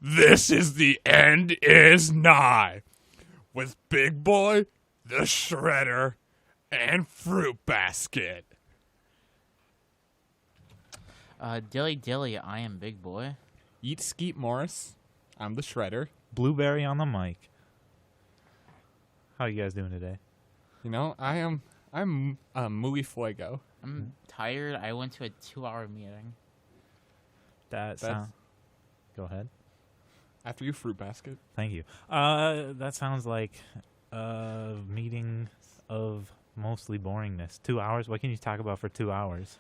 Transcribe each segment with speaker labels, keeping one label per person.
Speaker 1: This is the end is nigh. With Big Boy, the Shredder, and Fruit Basket.
Speaker 2: Dilly Dilly, I am Big Boy.
Speaker 1: Eat Skeet Morris. I'm the Shredder.
Speaker 3: Blueberry on the mic. How you guys doing today?
Speaker 1: You know, I'm muy fuego.
Speaker 2: I'm tired. I went to a 2-hour meeting.
Speaker 3: That's Go ahead.
Speaker 1: After you, Fruit Basket.
Speaker 3: Thank you. That sounds like a meeting of mostly boringness. 2 hours? What can you talk about for 2 hours?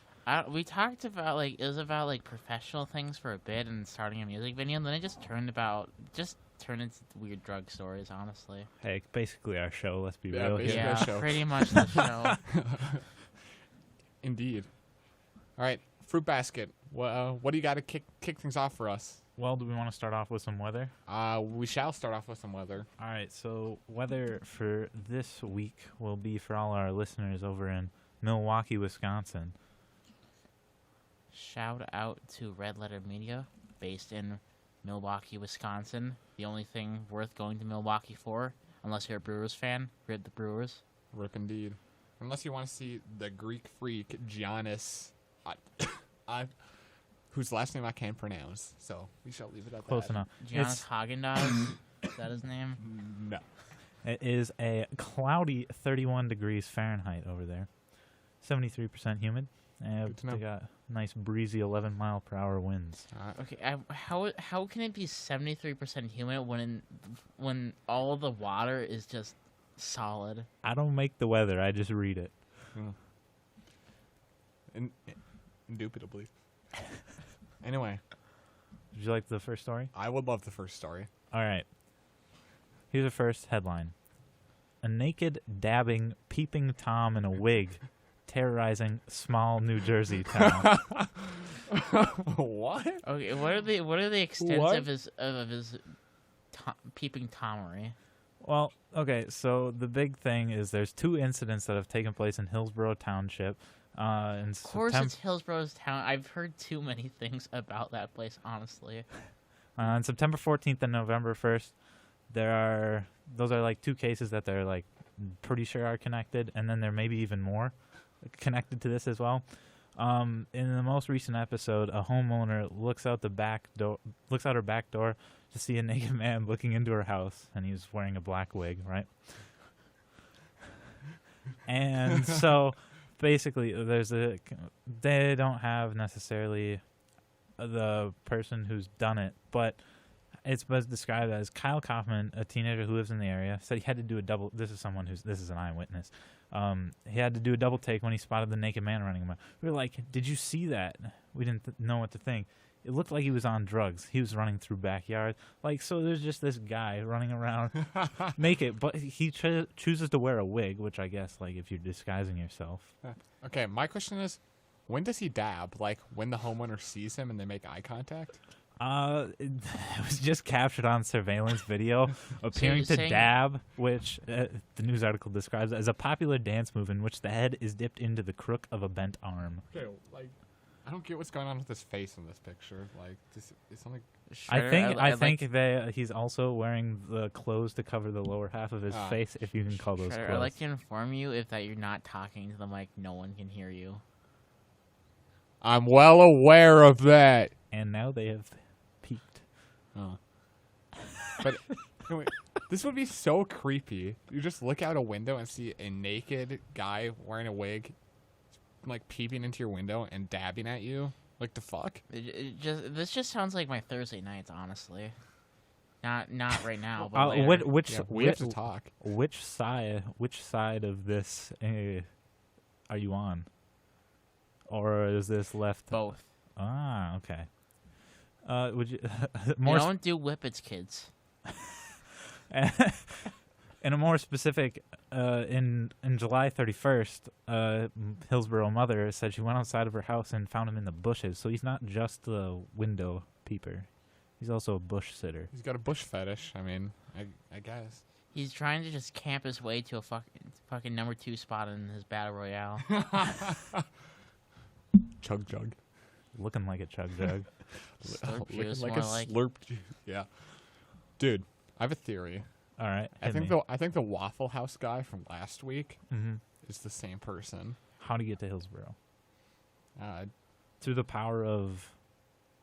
Speaker 2: We talked about it was about professional things for a bit and starting a music video, and then it just turned into weird drug stories. Honestly.
Speaker 3: Hey, basically our show. Let's be
Speaker 1: Yeah,
Speaker 3: real
Speaker 1: basically.
Speaker 3: here.
Speaker 2: Yeah,
Speaker 1: show.
Speaker 2: pretty much the show.
Speaker 1: Indeed. All right, Fruit Basket. What do you got to kick things off for us?
Speaker 3: Well, do we want to start off with some weather?
Speaker 1: We shall start off with some weather.
Speaker 3: All right, so weather for this week will be for all our listeners over in Milwaukee, Wisconsin.
Speaker 2: Shout out to Red Letter Media, based in Milwaukee, Wisconsin. The only thing worth going to Milwaukee for, unless you're a Brewers fan, rip the Brewers.
Speaker 1: Rip indeed. Unless you want to see the Greek freak Giannis, whose last name I can't pronounce, so we shall leave it at
Speaker 3: Close
Speaker 1: that.
Speaker 3: enough.
Speaker 2: Giannis Haagen-Dazs, is that his name?
Speaker 1: No.
Speaker 3: It is a cloudy 31 degrees Fahrenheit over there. 73% humid. And
Speaker 1: Good to know.
Speaker 3: they got nice breezy 11-mile-per-hour winds.
Speaker 2: Okay, how can it be 73% humid when all the water is just solid?
Speaker 3: I don't make the weather. I just read it.
Speaker 1: Indubitably. Anyway,
Speaker 3: Would you like the first story?
Speaker 1: I would love the first story.
Speaker 3: All right. Here's the first headline. A naked, dabbing, peeping Tom in a wig terrorizing small New Jersey town.
Speaker 1: What?
Speaker 2: Okay, what are the extents
Speaker 1: What?
Speaker 2: of his peeping Tomery?
Speaker 3: Well, okay, so the big thing is there's 2 incidents that have taken place in Hillsborough Township.
Speaker 2: Of course, it's Hillsborough's town. I've heard too many things about that place, honestly.
Speaker 3: On September 14th and November 1st, those are 2 cases that they're pretty sure are connected, and then there may be even more connected to this as well. In the most recent episode, a homeowner looks out her back door to see a naked man looking into her house, and he's wearing a black wig, right? And so basically they don't have necessarily the person who's done it, but it's best described as Kyle Kaufman, a teenager who lives in the area, said he had to do a double. This is an eyewitness. He had to do a double take when he spotted the naked man running around. We were like, "Did you see that?" We didn't know what to think. It looked like he was on drugs. He was running through backyards. So there's just this guy running around naked, but he chooses to wear a wig, which I guess, if you're disguising yourself.
Speaker 1: Okay, my question is, when does he dab? When the homeowner sees him and they make eye contact?
Speaker 3: It was just captured on surveillance video, appearing
Speaker 2: you're
Speaker 3: to
Speaker 2: saying-
Speaker 3: dab, which the news article describes as a popular dance move in which the head is dipped into the crook of a bent arm.
Speaker 1: Okay, I don't get what's going on with his face in this picture. It's only.
Speaker 3: I think that he's also wearing the clothes to cover the lower half of his face, if you can call those
Speaker 2: Shredder,
Speaker 3: clothes.
Speaker 2: I'd like to inform you that you're not talking to the mic, no one can hear you.
Speaker 1: I'm well aware of that.
Speaker 3: And now they have peaked.
Speaker 1: Oh. But anyway, this would be so creepy. You just look out a window and see a naked guy wearing a wig, peeping into your window and dabbing at you. The fuck?
Speaker 2: This just sounds like my Thursday nights, honestly. Not right now, but
Speaker 1: We have to talk.
Speaker 3: Which side of this are you on? Or is this left?
Speaker 2: both.
Speaker 3: Ah, okay. Would you
Speaker 2: You don't do whippets, kids.
Speaker 3: in a more specific, in July 31st, Hillsborough mother said she went outside of her house and found him in the bushes. So he's not just the window peeper; he's also a bush sitter.
Speaker 1: He's got a bush fetish. I mean, I guess.
Speaker 2: He's trying to just camp his way to a fucking number 2 spot in his battle royale.
Speaker 1: Chug jug.
Speaker 3: looking like a chug jug.
Speaker 2: Slurp
Speaker 1: Looking
Speaker 2: juice,
Speaker 1: like
Speaker 2: more
Speaker 1: a
Speaker 2: like.
Speaker 1: slurp juice. Yeah, dude, I have a theory.
Speaker 3: All right.
Speaker 1: I think the Waffle House guy from last week is the same person.
Speaker 3: How to get to Hillsborough?
Speaker 1: Uh,
Speaker 3: Through the power of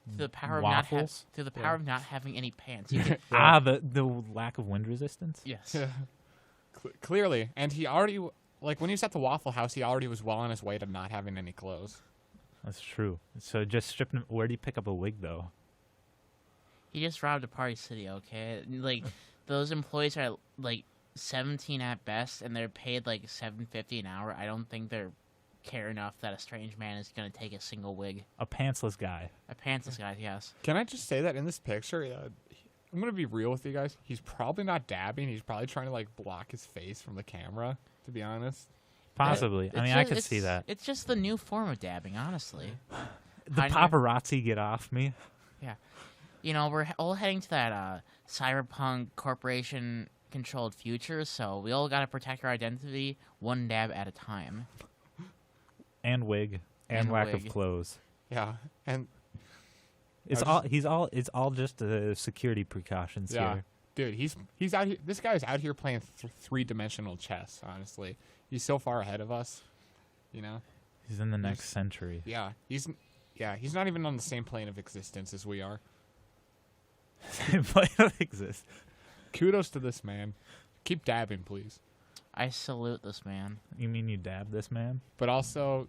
Speaker 2: Through the power
Speaker 3: waffles.
Speaker 2: of not having any pants. You can,
Speaker 3: The lack of wind resistance.
Speaker 2: yes.
Speaker 1: clearly, and he already like when he was at the Waffle House, he already was well on his way to not having any clothes.
Speaker 3: That's true. So just stripping. Where'd he pick up a wig though?
Speaker 2: He just robbed a Party City, okay? Like, those employees are, like, 17 at best, and they're paid, like, $7.50 an hour. I don't think they're care enough that a strange man is going to take a single wig.
Speaker 3: A pantsless guy.
Speaker 2: A pantsless guy, yes.
Speaker 1: Can I just say that in this picture, I'm gonna be real with you guys. He's probably not dabbing. He's probably trying to like block his face from the camera. To be honest,
Speaker 3: Possibly. I mean, I could see that.
Speaker 2: It's just the new form of dabbing, honestly.
Speaker 3: The paparazzi get off me.
Speaker 2: Yeah. You know, we're all heading to that cyberpunk corporation-controlled future, so we all got to protect our identity one dab at a time.
Speaker 3: And wig. And lack of clothes.
Speaker 1: yeah, and
Speaker 3: It's all just security precautions
Speaker 1: yeah,
Speaker 3: here.
Speaker 1: dude, he's out here. This guy's out here playing three-dimensional chess. Honestly, he's so far ahead of us. You know,
Speaker 3: He's in the next century.
Speaker 1: yeah, he's not even on the same plane of existence as we are.
Speaker 3: Play don't exist.
Speaker 1: Kudos to this man. Keep dabbing, please.
Speaker 2: I salute this man.
Speaker 3: You mean you dab this man?
Speaker 1: But also,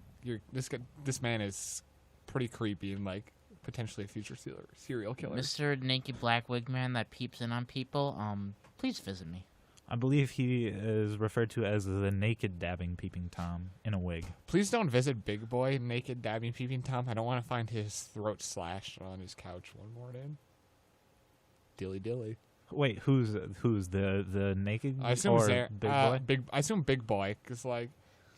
Speaker 1: this man is pretty creepy and like potentially a future serial killer.
Speaker 2: Mr. Naked Black Wig Man that peeps in on people, please visit me.
Speaker 3: I believe he is referred to as the naked dabbing peeping Tom in a wig.
Speaker 1: Please don't visit Big Boy naked dabbing peeping Tom. I don't want to find his throat slashed on his couch one morning. Dilly dilly.
Speaker 3: Wait, who's the naked
Speaker 1: I assume
Speaker 3: or
Speaker 1: Big
Speaker 3: big boy?
Speaker 1: I assume Big Boy, cause like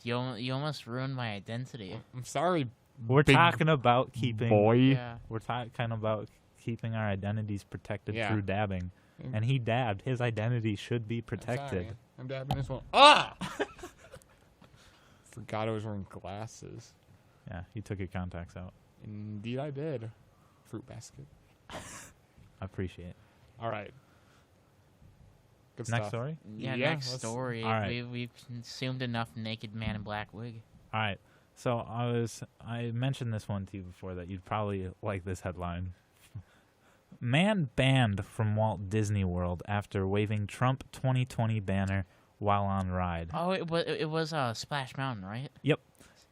Speaker 2: You almost ruined my identity.
Speaker 1: I'm sorry.
Speaker 3: We're
Speaker 1: Big
Speaker 3: talking about keeping
Speaker 1: boy.
Speaker 2: Yeah.
Speaker 3: We're talking about keeping our identities protected
Speaker 1: Yeah.
Speaker 3: through dabbing. And he dabbed. His identity should be protected.
Speaker 1: I'm dabbing as well. Ah! Forgot I was wearing glasses.
Speaker 3: Yeah, you took your contacts out.
Speaker 1: Indeed, I did. Fruit basket.
Speaker 3: I appreciate it.
Speaker 1: All right. Good
Speaker 3: Next
Speaker 1: stuff.
Speaker 3: story?
Speaker 2: Yeah,
Speaker 1: Yeah,
Speaker 2: next
Speaker 1: let's-
Speaker 2: story.
Speaker 3: all right.
Speaker 2: We've consumed enough naked man in black wig.
Speaker 3: All right. So I mentioned this one to you before that you'd probably like this headline. Man banned from Walt Disney World after waving Trump 2020 banner while on ride.
Speaker 2: Oh, it was Splash Mountain, right?
Speaker 3: Yep.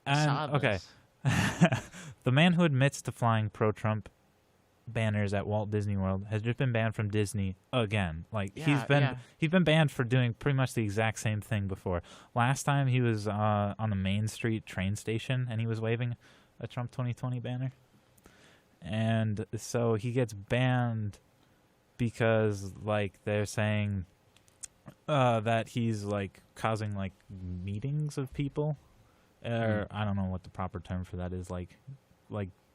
Speaker 2: I saw
Speaker 3: And okay.
Speaker 2: this.
Speaker 3: The man who admits to flying pro-Trump banners at Walt Disney World has just been banned from Disney again. Like he's been banned for doing pretty much the exact same thing before. Last time he was on the Main Street train station and he was waving a Trump 2020 banner. And so he gets banned because like they're saying that he's like causing like meetings of people. Or I don't know what the proper term for that is, like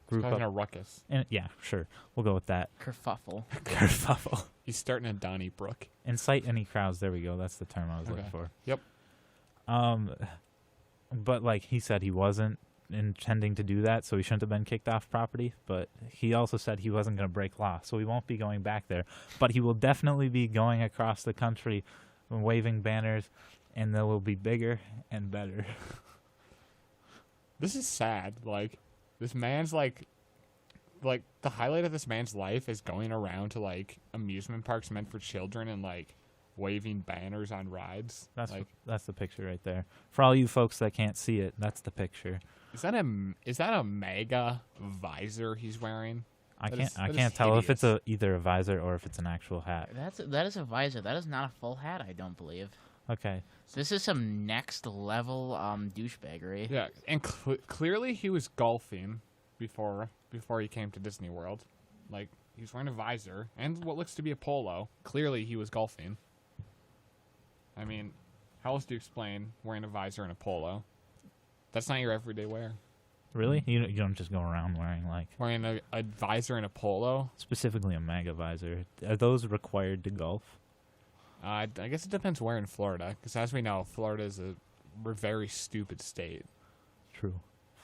Speaker 3: group
Speaker 1: Causing
Speaker 3: up.
Speaker 1: a ruckus.
Speaker 3: And yeah, sure. We'll go with that.
Speaker 2: Kerfuffle.
Speaker 3: Kerfuffle.
Speaker 1: He's starting a Donnybrook.
Speaker 3: Incite any crowds. There we go. That's the term I was looking
Speaker 1: Okay.
Speaker 3: for.
Speaker 1: Yep.
Speaker 3: But like he said he wasn't intending to do that, so he shouldn't have been kicked off property. But he also said he wasn't going to break law, so he won't be going back there. But he will definitely be going across the country and waving banners, and they will be bigger and better.
Speaker 1: This is sad. Like, this man's like the highlight of this man's life is going around to like amusement parks meant for children and like waving banners on rides.
Speaker 3: That's
Speaker 1: like,
Speaker 3: that's the picture right there. For all you folks that can't see it, that's the picture.
Speaker 1: is that a mega visor he's wearing?
Speaker 3: I
Speaker 1: That
Speaker 3: can't
Speaker 1: is
Speaker 3: tell if it's
Speaker 1: hideous.
Speaker 3: either a visor or if it's an actual hat.
Speaker 2: That is a visor. That is not a full hat, I don't believe.
Speaker 3: Okay.
Speaker 2: This is some next level douchebaggery.
Speaker 1: Yeah, and clearly he was golfing before he came to Disney World. Like, he was wearing a visor and what looks to be a polo. Clearly he was golfing. I mean, how else do you explain wearing a visor and a polo? That's not your everyday wear.
Speaker 3: Really? You don't just go around wearing like
Speaker 1: Wearing a visor and a polo?
Speaker 3: specifically a MAGA visor. Are those required to golf?
Speaker 1: I guess it depends where in Florida, because as we know, Florida is a very stupid state.
Speaker 3: True.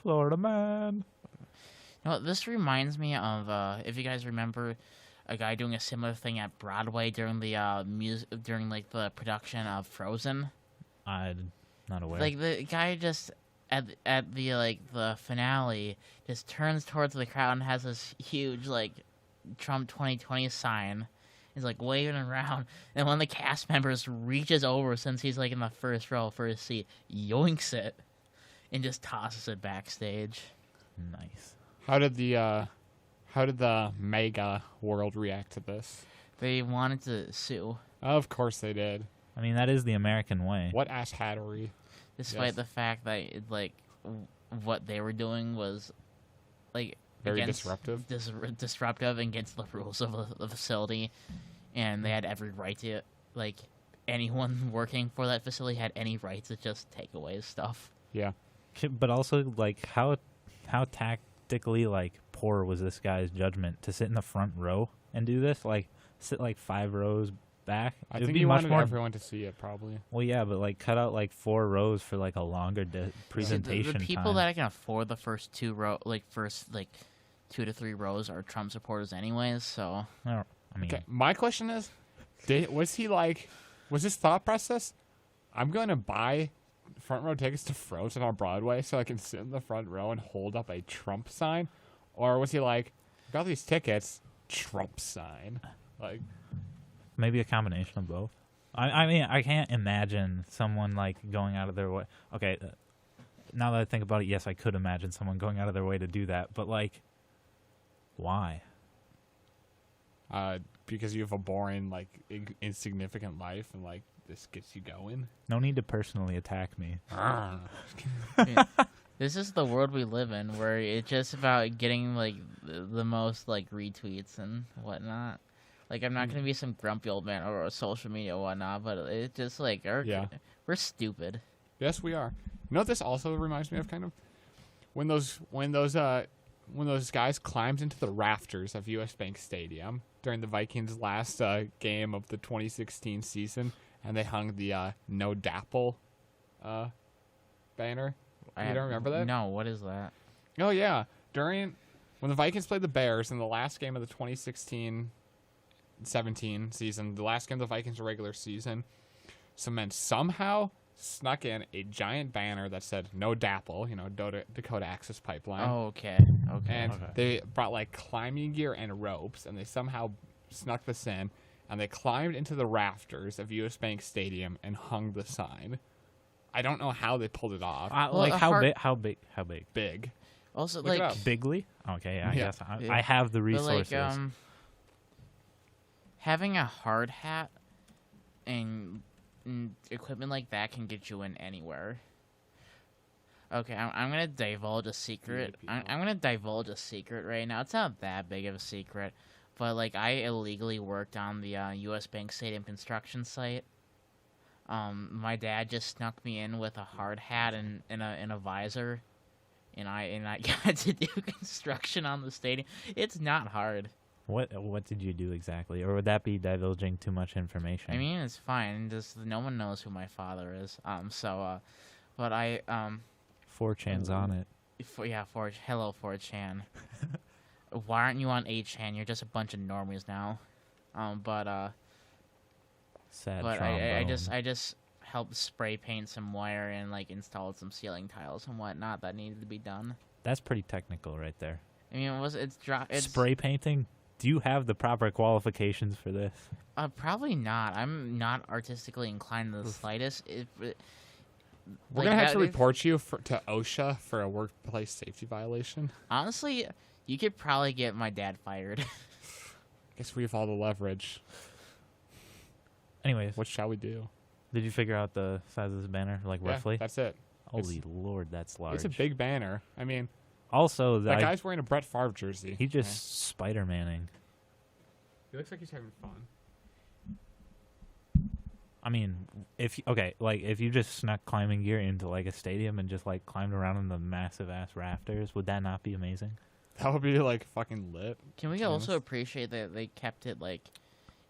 Speaker 3: Florida man.
Speaker 2: You know, this reminds me of if you guys remember a guy doing a similar thing at Broadway during the during like the production of Frozen.
Speaker 3: I'm not aware.
Speaker 2: Like the guy just at the like the finale just turns towards the crowd and has this huge like Trump 2020 sign. He's like waving around, and one of the cast members reaches over since he's like in the first row for his seat, yoinks it, and just tosses it backstage.
Speaker 3: Nice.
Speaker 1: How did the mega world react to this?
Speaker 2: They wanted to sue,
Speaker 1: Of course they did.
Speaker 3: I mean, that is the American way.
Speaker 1: What ass hattery?
Speaker 2: despite
Speaker 1: Yes.
Speaker 2: the fact that like what they were doing was like
Speaker 1: Very
Speaker 2: against-
Speaker 1: disruptive.
Speaker 2: disruptive against the rules of the facility, and they had every right to like anyone working for that facility had any right to just take away his stuff.
Speaker 1: Yeah.
Speaker 3: But also, like, how tactically, like, poor was this guy's judgment to sit in the front row and do this? Like, sit, like, 5 rows back?
Speaker 1: I
Speaker 3: It would
Speaker 1: think
Speaker 3: be
Speaker 1: he
Speaker 3: much
Speaker 1: wanted
Speaker 3: more...
Speaker 1: everyone to see it, probably.
Speaker 3: Well, yeah, but, like, cut out, like, 4 rows for, like, a longer presentation
Speaker 2: the people
Speaker 3: time.
Speaker 2: that can afford the first 2 2 to 3 rows are Trump supporters anyways, so
Speaker 3: I mean,
Speaker 1: Okay, my question is, was his thought process, I'm going to buy front row tickets to Frozen on Broadway so I can sit in the front row and hold up a Trump sign? Or was he like, I got these tickets, Trump sign? Like,
Speaker 3: maybe a combination of both. I mean, I can't imagine someone, like, going out of their way. Okay, now that I think about it, yes, I could imagine someone going out of their way to do that. But, like, why?
Speaker 1: because you have a boring, like, insignificant life and, like, this gets you going?
Speaker 3: No need to personally attack me.
Speaker 2: this is the world we live in where it's just about getting like the most like retweets and whatnot. Like I'm not gonna be some grumpy old man or social media or whatnot, but it's just like we're stupid.
Speaker 1: Yes, we are. You know what this also reminds me of, kind of? When those guys climbed into the rafters of US Bank Stadium during the Vikings' last game of the 2016 season, and they hung the No Dapple banner. You don't remember that?
Speaker 2: No, what is that?
Speaker 1: Oh yeah, when the Vikings played the Bears in the last game of the 2016-17 season, the last game of the Vikings regular season, some men somehow snuck in a giant banner that said "No Dapple," Dakota Access Pipeline.
Speaker 2: Oh, okay.
Speaker 1: And they brought like climbing gear and ropes, and they somehow snuck this in, and they climbed into the rafters of US Bank Stadium and hung the sign. I don't know how they pulled it off.
Speaker 3: Like, how big?
Speaker 1: Big.
Speaker 2: Also,
Speaker 1: Look it
Speaker 2: like
Speaker 1: up.
Speaker 3: Bigly? Okay, I
Speaker 1: Yeah.
Speaker 3: guess I have the
Speaker 2: but,
Speaker 3: resources.
Speaker 2: like, having a hard hat and equipment like that can get you in anywhere. Okay, I'm gonna divulge a secret. I'm gonna divulge a secret right now. It's not that big of a secret, but like I illegally worked on the U.S. Bank Stadium construction site. My dad just snuck me in with a hard hat and a visor, and I got to do construction on the stadium. It's not hard.
Speaker 3: What did you do exactly, or would that be divulging too much information?
Speaker 2: I mean, it's fine. Just no one knows who my father is. But I
Speaker 3: 4chan's on it.
Speaker 2: hello 4chan. Why aren't you on 8chan? You're just a bunch of normies now.
Speaker 3: Sad
Speaker 2: But
Speaker 3: trombone.
Speaker 2: I just helped spray paint some wire and like installed some ceiling tiles and whatnot that needed to be done.
Speaker 3: That's pretty technical right there.
Speaker 2: I mean, it's
Speaker 3: Spray painting? Do you have the proper qualifications for this?
Speaker 2: Probably not. I'm not artistically inclined in the slightest.
Speaker 1: We're gonna have to report you to OSHA for a workplace safety violation.
Speaker 2: Honestly, you could probably get my dad fired.
Speaker 1: Guess we have all the leverage.
Speaker 3: Anyways,
Speaker 1: What shall we do?
Speaker 3: did you figure out the size of this banner, like,
Speaker 1: Yeah,
Speaker 3: roughly?
Speaker 1: that's it.
Speaker 3: Holy Lord, that's large.
Speaker 1: It's a big banner. I mean,
Speaker 3: Also,
Speaker 1: that guy's wearing a Brett Favre jersey.
Speaker 3: he just Spider-Manning.
Speaker 1: He looks like he's having fun.
Speaker 3: I mean, if you just snuck climbing gear into like a stadium and just like climbed around on the massive ass rafters, would that not be amazing?
Speaker 1: That would be like fucking lit.
Speaker 2: Can we also appreciate that they kept it like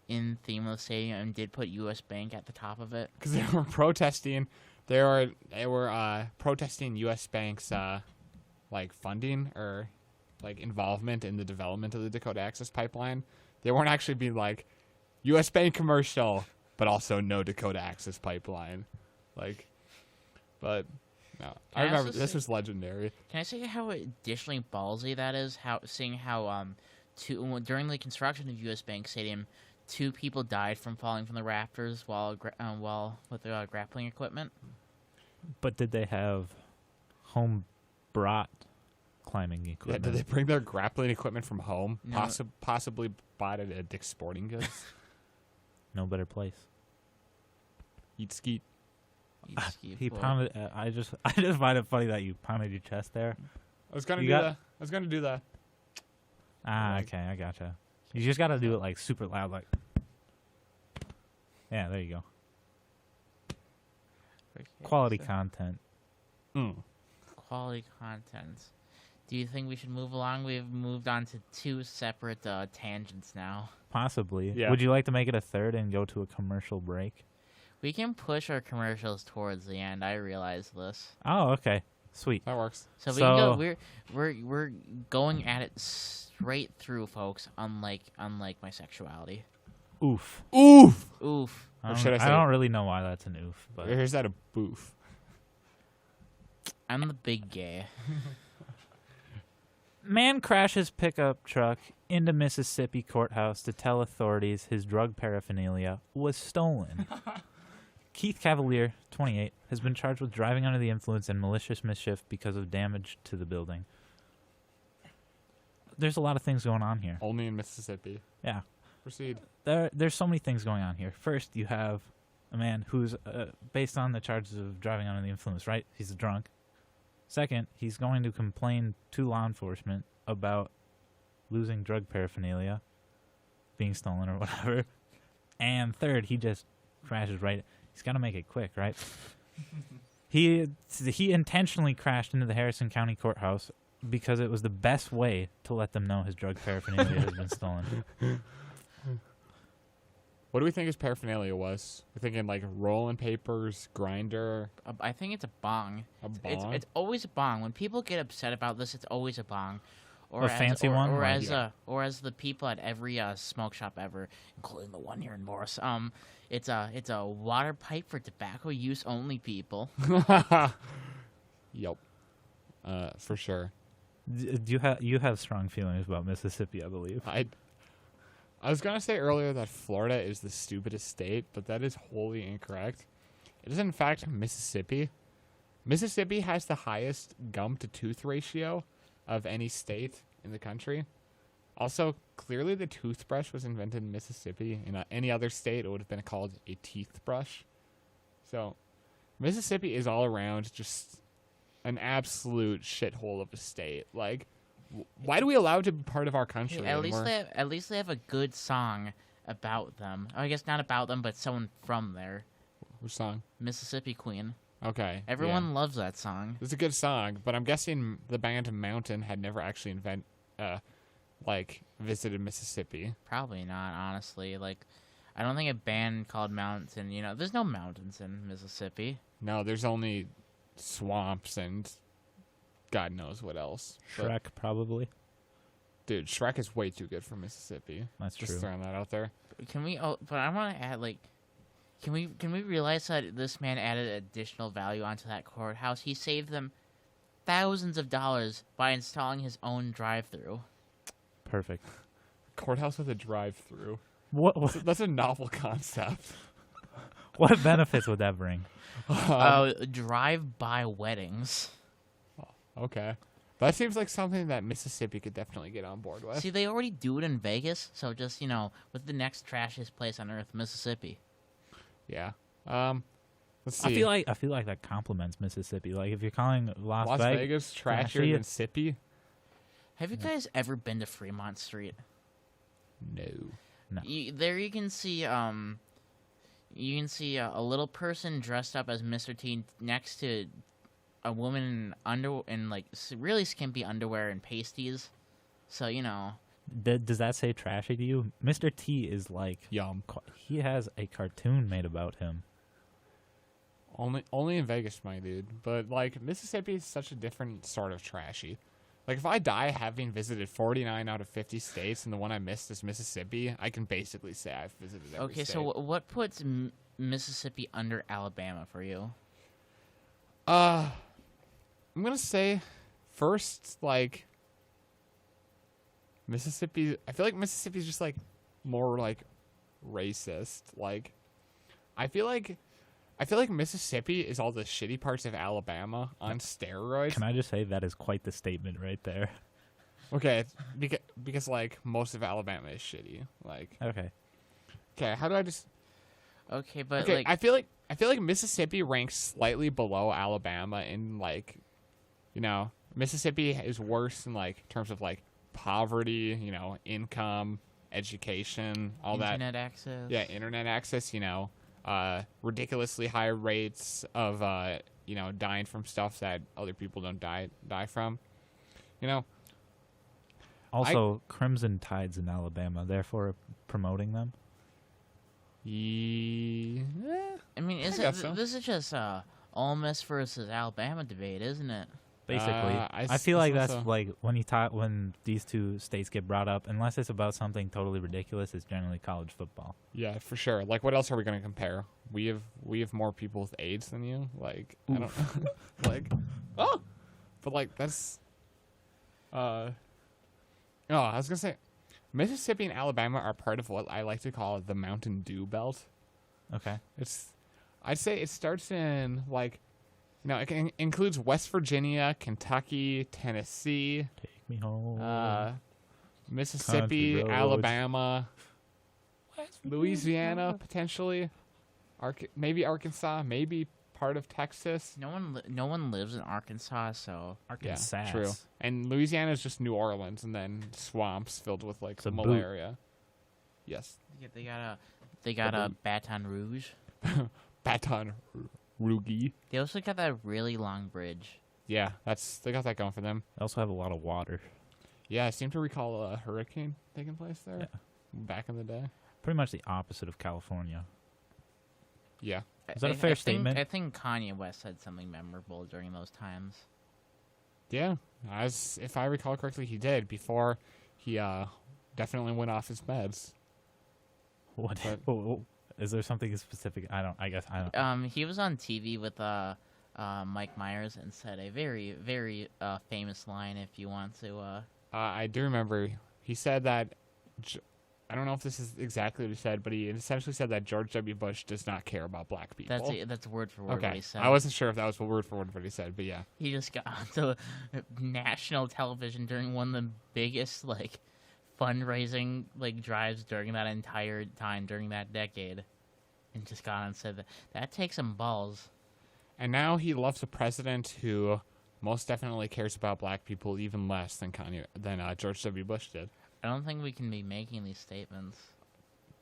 Speaker 2: in theme of the stadium and did put U.S. Bank at the top of it?
Speaker 1: Because they were protesting. They were protesting U.S. Bank's like funding or like involvement in the development of the Dakota Access Pipeline, they weren't actually being like U.S. Bank commercial, but also no Dakota Access Pipeline, like. But no, I remember this was legendary.
Speaker 2: Can I say how additionally ballsy that is? Seeing how during the construction of U.S. Bank Stadium, 2 people died from falling from the rafters while with grappling equipment.
Speaker 3: But did they have home brought climbing
Speaker 1: Yeah,
Speaker 3: equipment?
Speaker 1: did they bring their grappling equipment from home?
Speaker 2: No.
Speaker 1: Possibly bought it at Dick's Sporting Goods.
Speaker 3: No better place.
Speaker 1: Eat skeet.
Speaker 3: He pounded. I just find it funny that you pounded your chest there.
Speaker 1: I was gonna do that.
Speaker 3: Ah,
Speaker 1: Like-
Speaker 3: okay, I gotcha. You just gotta do it like super loud, like. Yeah, there you go. Quality content.
Speaker 2: Quality content. Do you think we should move along? We've moved on to 2 separate tangents now.
Speaker 3: Possibly.
Speaker 1: Yeah.
Speaker 3: Would you like to make it a third and go to a commercial break?
Speaker 2: We can push our commercials towards the end. I realize this.
Speaker 3: Oh, okay. Sweet.
Speaker 1: That works.
Speaker 2: So we can go. We're going at it straight through, folks. Unlike my sexuality.
Speaker 3: Oof.
Speaker 1: Oof.
Speaker 2: Oof.
Speaker 1: Or should I say-
Speaker 3: I don't really know why that's an oof, but
Speaker 1: Here's that a boof.
Speaker 2: I'm the big gay.
Speaker 3: man crashes pickup truck into Mississippi courthouse to tell authorities his drug paraphernalia was stolen. Keith Cavalier, 28, has been charged with driving under the influence and malicious mischief because of damage to the building. There's a lot of things going on here.
Speaker 1: Only in Mississippi.
Speaker 3: Yeah.
Speaker 1: Proceed.
Speaker 3: There's so many things going on here. First, you have a man who's, based on the charges of driving under the influence, right? He's a drunk. Second, he's going to complain to law enforcement about losing drug paraphernalia, being stolen or whatever. And third, he just crashes right. He's got to make it quick, right? He intentionally crashed into the Harrison County Courthouse because it was the best way to let them know his drug paraphernalia has been stolen.
Speaker 1: What do we think his paraphernalia was? We're thinking like rolling papers, grinder,
Speaker 2: I think it's a bong.
Speaker 1: a bong.
Speaker 2: It's always a bong. When people get upset about this, it's always a bong. Or
Speaker 3: A fancy one?
Speaker 2: Or
Speaker 3: Like-
Speaker 2: as the people at every smoke shop ever, including the one here in Morris. It's a water pipe for tobacco use only people.
Speaker 1: Yep. For sure.
Speaker 3: You have strong feelings about Mississippi, I believe.
Speaker 1: I was gonna say earlier that Florida is the stupidest state, but that is wholly incorrect. It is in fact Mississippi. Mississippi has the highest gum to tooth ratio of any state in the country. Also, clearly the toothbrush was invented in Mississippi. In any other state, it would have been called a teeth brush. So, Mississippi is all around just an absolute shithole of a state. Like, why do we allow it to be part of our country?
Speaker 2: At
Speaker 1: anymore?
Speaker 2: least they have a good song about them. I guess not about them, but someone from there.
Speaker 1: Which song?
Speaker 2: Mississippi Queen.
Speaker 1: Okay.
Speaker 2: Everyone loves that song.
Speaker 1: It's a good song, but I'm guessing the band Mountain had never actually visited Mississippi.
Speaker 2: Probably not, honestly. Like, I don't think a band called Mountain. There's no mountains in Mississippi.
Speaker 1: No, there's only swamps and God knows what else. But,
Speaker 3: Shrek, probably.
Speaker 1: dude, Shrek is way too good for Mississippi.
Speaker 3: That's
Speaker 1: Just
Speaker 3: true.
Speaker 1: throwing that out there.
Speaker 2: Can we? Oh, but I want to add, like, can we realize that this man added additional value onto that courthouse? He saved them thousands of dollars by installing his own drive-through.
Speaker 3: Perfect.
Speaker 1: Courthouse with a drive-through.
Speaker 3: What
Speaker 1: That's a novel concept.
Speaker 3: what benefits would that bring?
Speaker 2: Drive-by weddings.
Speaker 1: Okay. That seems like something that Mississippi could definitely get on board with.
Speaker 2: See, they already do it in Vegas, so just, with the next trashiest place on earth, Mississippi.
Speaker 1: Yeah. Let's see.
Speaker 3: I feel like that compliments Mississippi. Like if you're calling Las
Speaker 1: Vegas trashier
Speaker 3: trashy.
Speaker 1: than Sippy?
Speaker 2: Have you guys ever been to Fremont Street?
Speaker 1: No.
Speaker 2: There you can see a little person dressed up as Mr. T next to a woman in like really skimpy underwear and pasties. So
Speaker 3: Does that say trashy to you? Mr. T is like
Speaker 1: Yum.
Speaker 3: he has a cartoon made about him.
Speaker 1: Only in Vegas, my dude. But like Mississippi is such a different sort of trashy. Like, if I die having visited 49 out of 50 states and the one I missed is Mississippi, I can basically say I've visited every
Speaker 2: Okay,
Speaker 1: state.
Speaker 2: so what puts Mississippi under Alabama for you?
Speaker 1: I'm going to say first, like, Mississippi. I feel like Mississippi's just, like, more, like, racist. Like, I feel like Mississippi is all the shitty parts of Alabama on steroids.
Speaker 3: Can I just say that is quite the statement right there?
Speaker 1: Okay, because like most of Alabama is shitty. Like,
Speaker 3: Okay.
Speaker 1: how do I just?
Speaker 2: Okay, but
Speaker 1: Okay,
Speaker 2: like
Speaker 1: I feel like Mississippi ranks slightly below Alabama in like, Mississippi is worse in like terms of like poverty, income, education, all that.
Speaker 2: internet access.
Speaker 1: Yeah, internet access. Ridiculously high rates of dying from stuff that other people don't die from.
Speaker 3: Also, Crimson Tide's in Alabama, therefore promoting them.
Speaker 1: Yeah.
Speaker 2: I mean,
Speaker 1: guess so.
Speaker 2: this is just Ole Miss versus Alabama debate, isn't it?
Speaker 3: Basically, I feel like that's like when these two states get brought up, unless it's about something totally ridiculous, it's generally college football.
Speaker 1: Yeah, for sure. Like, what else are we going to compare? We have more people with AIDS than you. Like, I don't like. Oh, but like that's. I was gonna say, Mississippi and Alabama are part of what I like to call the Mountain Dew Belt.
Speaker 3: Okay.
Speaker 1: I'd say it starts in like, it includes West Virginia, Kentucky, Tennessee,
Speaker 3: Take me home.
Speaker 1: Mississippi,
Speaker 3: Country roads.
Speaker 1: Alabama, Louisiana, potentially, maybe Arkansas, maybe part of Texas.
Speaker 2: No one lives in Arkansas, so
Speaker 3: Arkansas.
Speaker 1: Yeah, true. And Louisiana is just New Orleans, and then swamps filled with like
Speaker 3: It's a boot.
Speaker 1: malaria. Yes,
Speaker 2: they got a Baton Rouge.
Speaker 1: Baton Rouge.
Speaker 2: They also got that really long bridge.
Speaker 1: Yeah, they got that going for them.
Speaker 3: They also have a lot of water.
Speaker 1: Yeah, I seem to recall a hurricane taking place there
Speaker 3: Yeah.
Speaker 1: back in the day.
Speaker 3: Pretty much the opposite of California.
Speaker 1: Yeah.
Speaker 3: Is that a fair
Speaker 2: I
Speaker 3: statement?
Speaker 2: I think Kanye West said something memorable during those times.
Speaker 1: Yeah, if I recall correctly, he did before he definitely went off his meds.
Speaker 3: What?
Speaker 1: But-
Speaker 3: Is there something specific? I guess I don't.
Speaker 2: He was on TV with Mike Myers and said a very, very famous line. If you want to,
Speaker 1: I do remember he said that. I don't know if this is exactly what he said, but he essentially said that George W. Bush does not care about black people.
Speaker 2: that's word for word what he said.
Speaker 1: I wasn't sure if that was word for word what he said, but yeah.
Speaker 2: He just got onto national television during one of the biggest like fundraising like drives during that entire time during that decade, and just got on and said that takes some balls.
Speaker 1: And now he loves a president who most definitely cares about black people even less than George W. Bush did.
Speaker 2: I don't think we can be making these statements.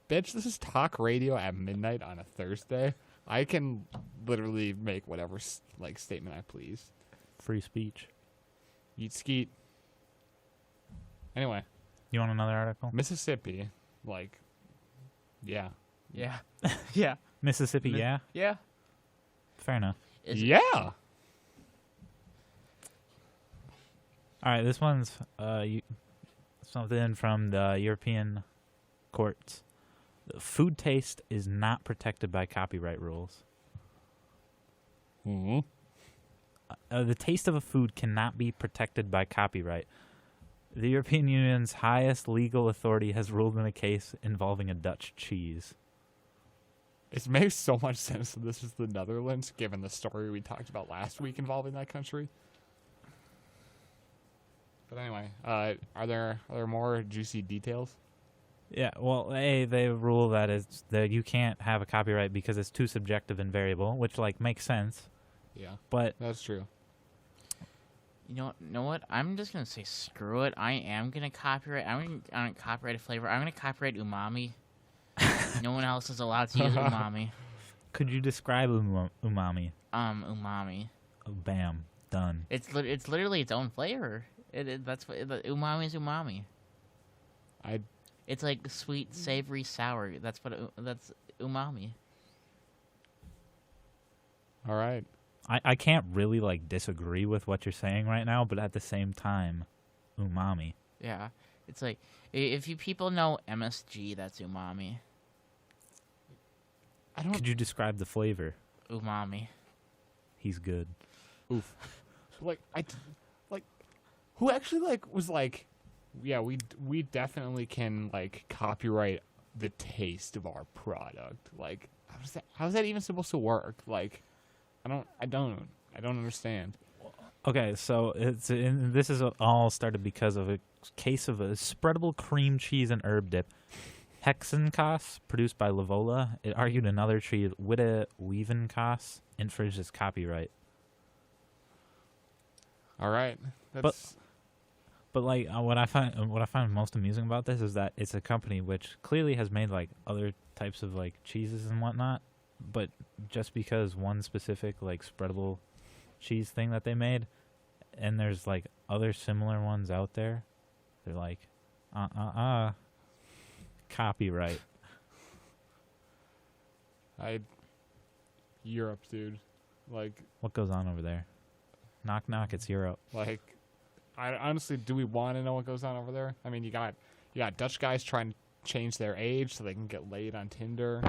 Speaker 1: Bitch, this is talk radio at midnight on a Thursday. I can literally make whatever statement I please.
Speaker 3: Free speech.
Speaker 1: Eat skeet. Anyway,
Speaker 3: You want another article?
Speaker 1: Mississippi, yeah.
Speaker 2: Yeah, yeah,
Speaker 3: Mississippi, yeah?
Speaker 2: yeah.
Speaker 3: Fair enough.
Speaker 1: Yeah.
Speaker 3: All right, this one's something from the European courts. Food taste is not protected by copyright rules.
Speaker 1: Mm-hmm.
Speaker 3: The taste of a food cannot be protected by copyright. The European Union's highest legal authority has ruled in a case involving a Dutch cheese.
Speaker 1: It makes so much sense that this is the Netherlands, given the story we talked about last week involving that country. But anyway, are there more juicy details?
Speaker 3: Yeah, well, they rule that you can't have a copyright because it's too subjective and variable, which makes sense.
Speaker 1: Yeah,
Speaker 3: But
Speaker 1: that's true.
Speaker 2: You know what? I'm just gonna say screw it. I am gonna copyright. I'm gonna copyright a flavor. I'm gonna copyright umami. No one else is allowed to use umami.
Speaker 3: could you describe umami?
Speaker 2: Umami.
Speaker 3: Oh, bam, done.
Speaker 2: It's literally its own flavor. That's what umami is. Umami. It's like sweet, savory, sour. That's umami.
Speaker 1: All right.
Speaker 3: I can't really like disagree with what you're saying right now, but at the same time, umami.
Speaker 2: Yeah, it's like if you people know MSG, that's umami.
Speaker 1: I don't.
Speaker 3: Could you describe the flavor?
Speaker 2: Umami.
Speaker 3: He's good.
Speaker 1: Oof. Like who actually like was like, yeah, we definitely can like copyright the taste of our product. Like, how's that even supposed to work? Like, I don't understand.
Speaker 3: Okay, so this is all started because of a case of a spreadable cream cheese and herb dip. Hexenkos, produced by Lavola, it argued another tree, Witte Weavenkos, infringed its copyright.
Speaker 1: All right, that's
Speaker 3: But like what I find most amusing about this is that it's a company which clearly has made like other types of like cheeses and whatnot, but just because one specific like spreadable cheese thing that they made, and there's like other similar ones out there, they're like, copyright.
Speaker 1: Europe, dude. Like,
Speaker 3: What goes on over there? Knock knock, it's Europe.
Speaker 1: like, I honestly, do we want to know what goes on over there? I mean, you got Dutch guys trying to change their age so they can get laid on Tinder.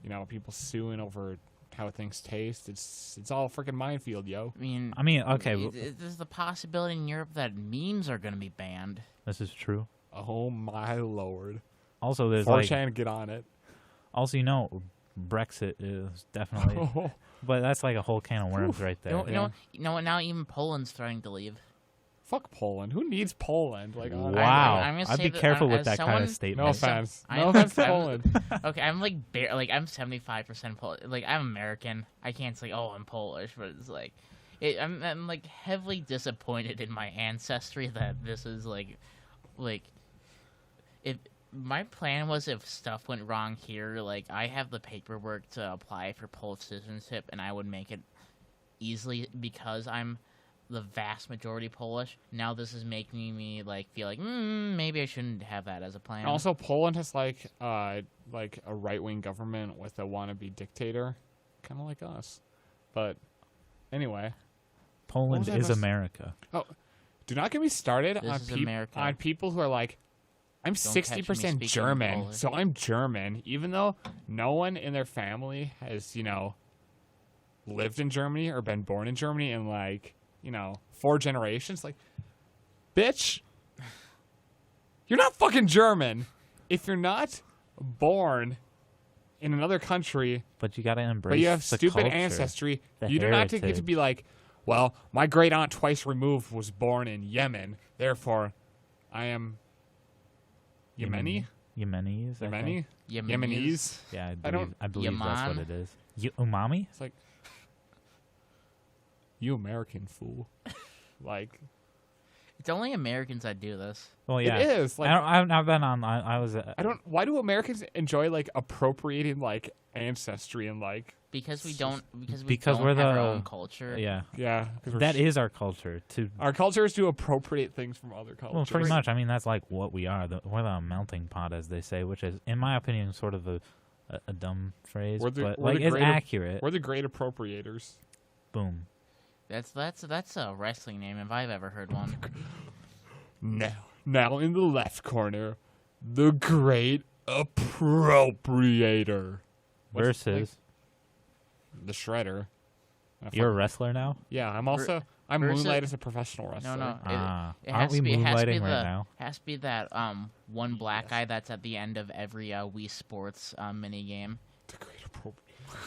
Speaker 1: You got people suing over how things taste. It's all a freaking minefield, yo.
Speaker 3: I mean, okay,
Speaker 2: There's the possibility in Europe that memes are going to be banned.
Speaker 3: this is true.
Speaker 1: Oh my lord.
Speaker 3: Also, there's
Speaker 1: 4chan,
Speaker 3: like,
Speaker 1: get on it.
Speaker 3: also Brexit is definitely, but that's like a whole can of worms right there.
Speaker 2: You know what? Now even Poland's threatening to leave.
Speaker 1: Fuck Poland. Who needs Poland? Like, honestly.
Speaker 3: Wow,
Speaker 2: I'm gonna
Speaker 3: I'd
Speaker 2: say
Speaker 3: be
Speaker 2: that
Speaker 3: careful
Speaker 2: as
Speaker 3: with that kind
Speaker 2: someone-
Speaker 3: of
Speaker 1: No
Speaker 3: statement.
Speaker 1: offense.
Speaker 2: I-
Speaker 1: No offense to
Speaker 2: I'm-
Speaker 1: Poland.
Speaker 2: Okay, I'm like I'm 75% Polish. Like I'm American. I can't say I'm Polish, but it's like I'm like heavily disappointed in my ancestry that this is like if my plan was if stuff went wrong here, like I have the paperwork to apply for Polish citizenship and I would make it easily because I'm the vast majority Polish. Now this is making me like feel like maybe I shouldn't have that as a plan.
Speaker 1: Also, Poland has like a right-wing government with a wannabe dictator, kind of like us. But anyway,
Speaker 3: Poland
Speaker 1: What was I
Speaker 3: is
Speaker 1: supposed-
Speaker 3: America.
Speaker 1: do not get me started
Speaker 2: This is America.
Speaker 1: on people who are like, I'm
Speaker 2: catch me
Speaker 1: 60%
Speaker 2: speaking
Speaker 1: German,
Speaker 2: Polish.
Speaker 1: so I'm German, even though no one in their family has, lived in Germany or been born in Germany in 4 generations. Like, bitch, you're not fucking German. If you're not born in another country,
Speaker 3: But you gotta embrace.
Speaker 1: but you have
Speaker 3: the
Speaker 1: stupid
Speaker 3: culture,
Speaker 1: ancestry,
Speaker 3: the
Speaker 1: you do not get to
Speaker 3: heritage.
Speaker 1: be like, well, my great aunt twice removed was born in Yemen, therefore I am Yemeni?
Speaker 3: Yemenis. I think.
Speaker 1: Yemeni?
Speaker 2: Yemenis.
Speaker 3: Yeah,
Speaker 1: I don't-
Speaker 3: I believe that's what
Speaker 2: Yaman.
Speaker 3: it is. Umami?
Speaker 1: It's like, you American fool. Like,
Speaker 2: It's only Americans that do this.
Speaker 3: Well, yeah.
Speaker 1: it is. Like,
Speaker 3: I've been on. I was.
Speaker 1: I don't. Why do Americans enjoy like appropriating like ancestry and like?
Speaker 2: Because we don't because
Speaker 3: Because
Speaker 2: don't
Speaker 3: we're
Speaker 2: have our
Speaker 3: the-
Speaker 2: own culture.
Speaker 3: Yeah,
Speaker 1: Yeah,
Speaker 3: that is our culture.
Speaker 1: our culture is to appropriate things from other cultures.
Speaker 3: Well, pretty much. I mean, that's like what we are. We're the melting pot, as they say, which is, in my opinion, sort of a dumb phrase,
Speaker 1: We're the-
Speaker 3: but
Speaker 1: we're
Speaker 3: like
Speaker 1: the
Speaker 3: it's
Speaker 1: great-
Speaker 3: accurate.
Speaker 1: We're the great appropriators.
Speaker 3: Boom.
Speaker 2: That's a wrestling name if I've ever heard one.
Speaker 1: Now in the left corner, the great appropriator. What's it
Speaker 3: Versus,
Speaker 1: the Shredder.
Speaker 3: you're a wrestler now.
Speaker 1: Yeah, I'm
Speaker 2: versus-
Speaker 1: Moonlight as a professional wrestler.
Speaker 2: No.
Speaker 3: Aren't
Speaker 2: has
Speaker 3: we
Speaker 2: to be, it has to be
Speaker 3: moonlighting right
Speaker 2: the,
Speaker 3: now?
Speaker 2: Has to be that one black guy that's at the end of every Wii Sports mini game.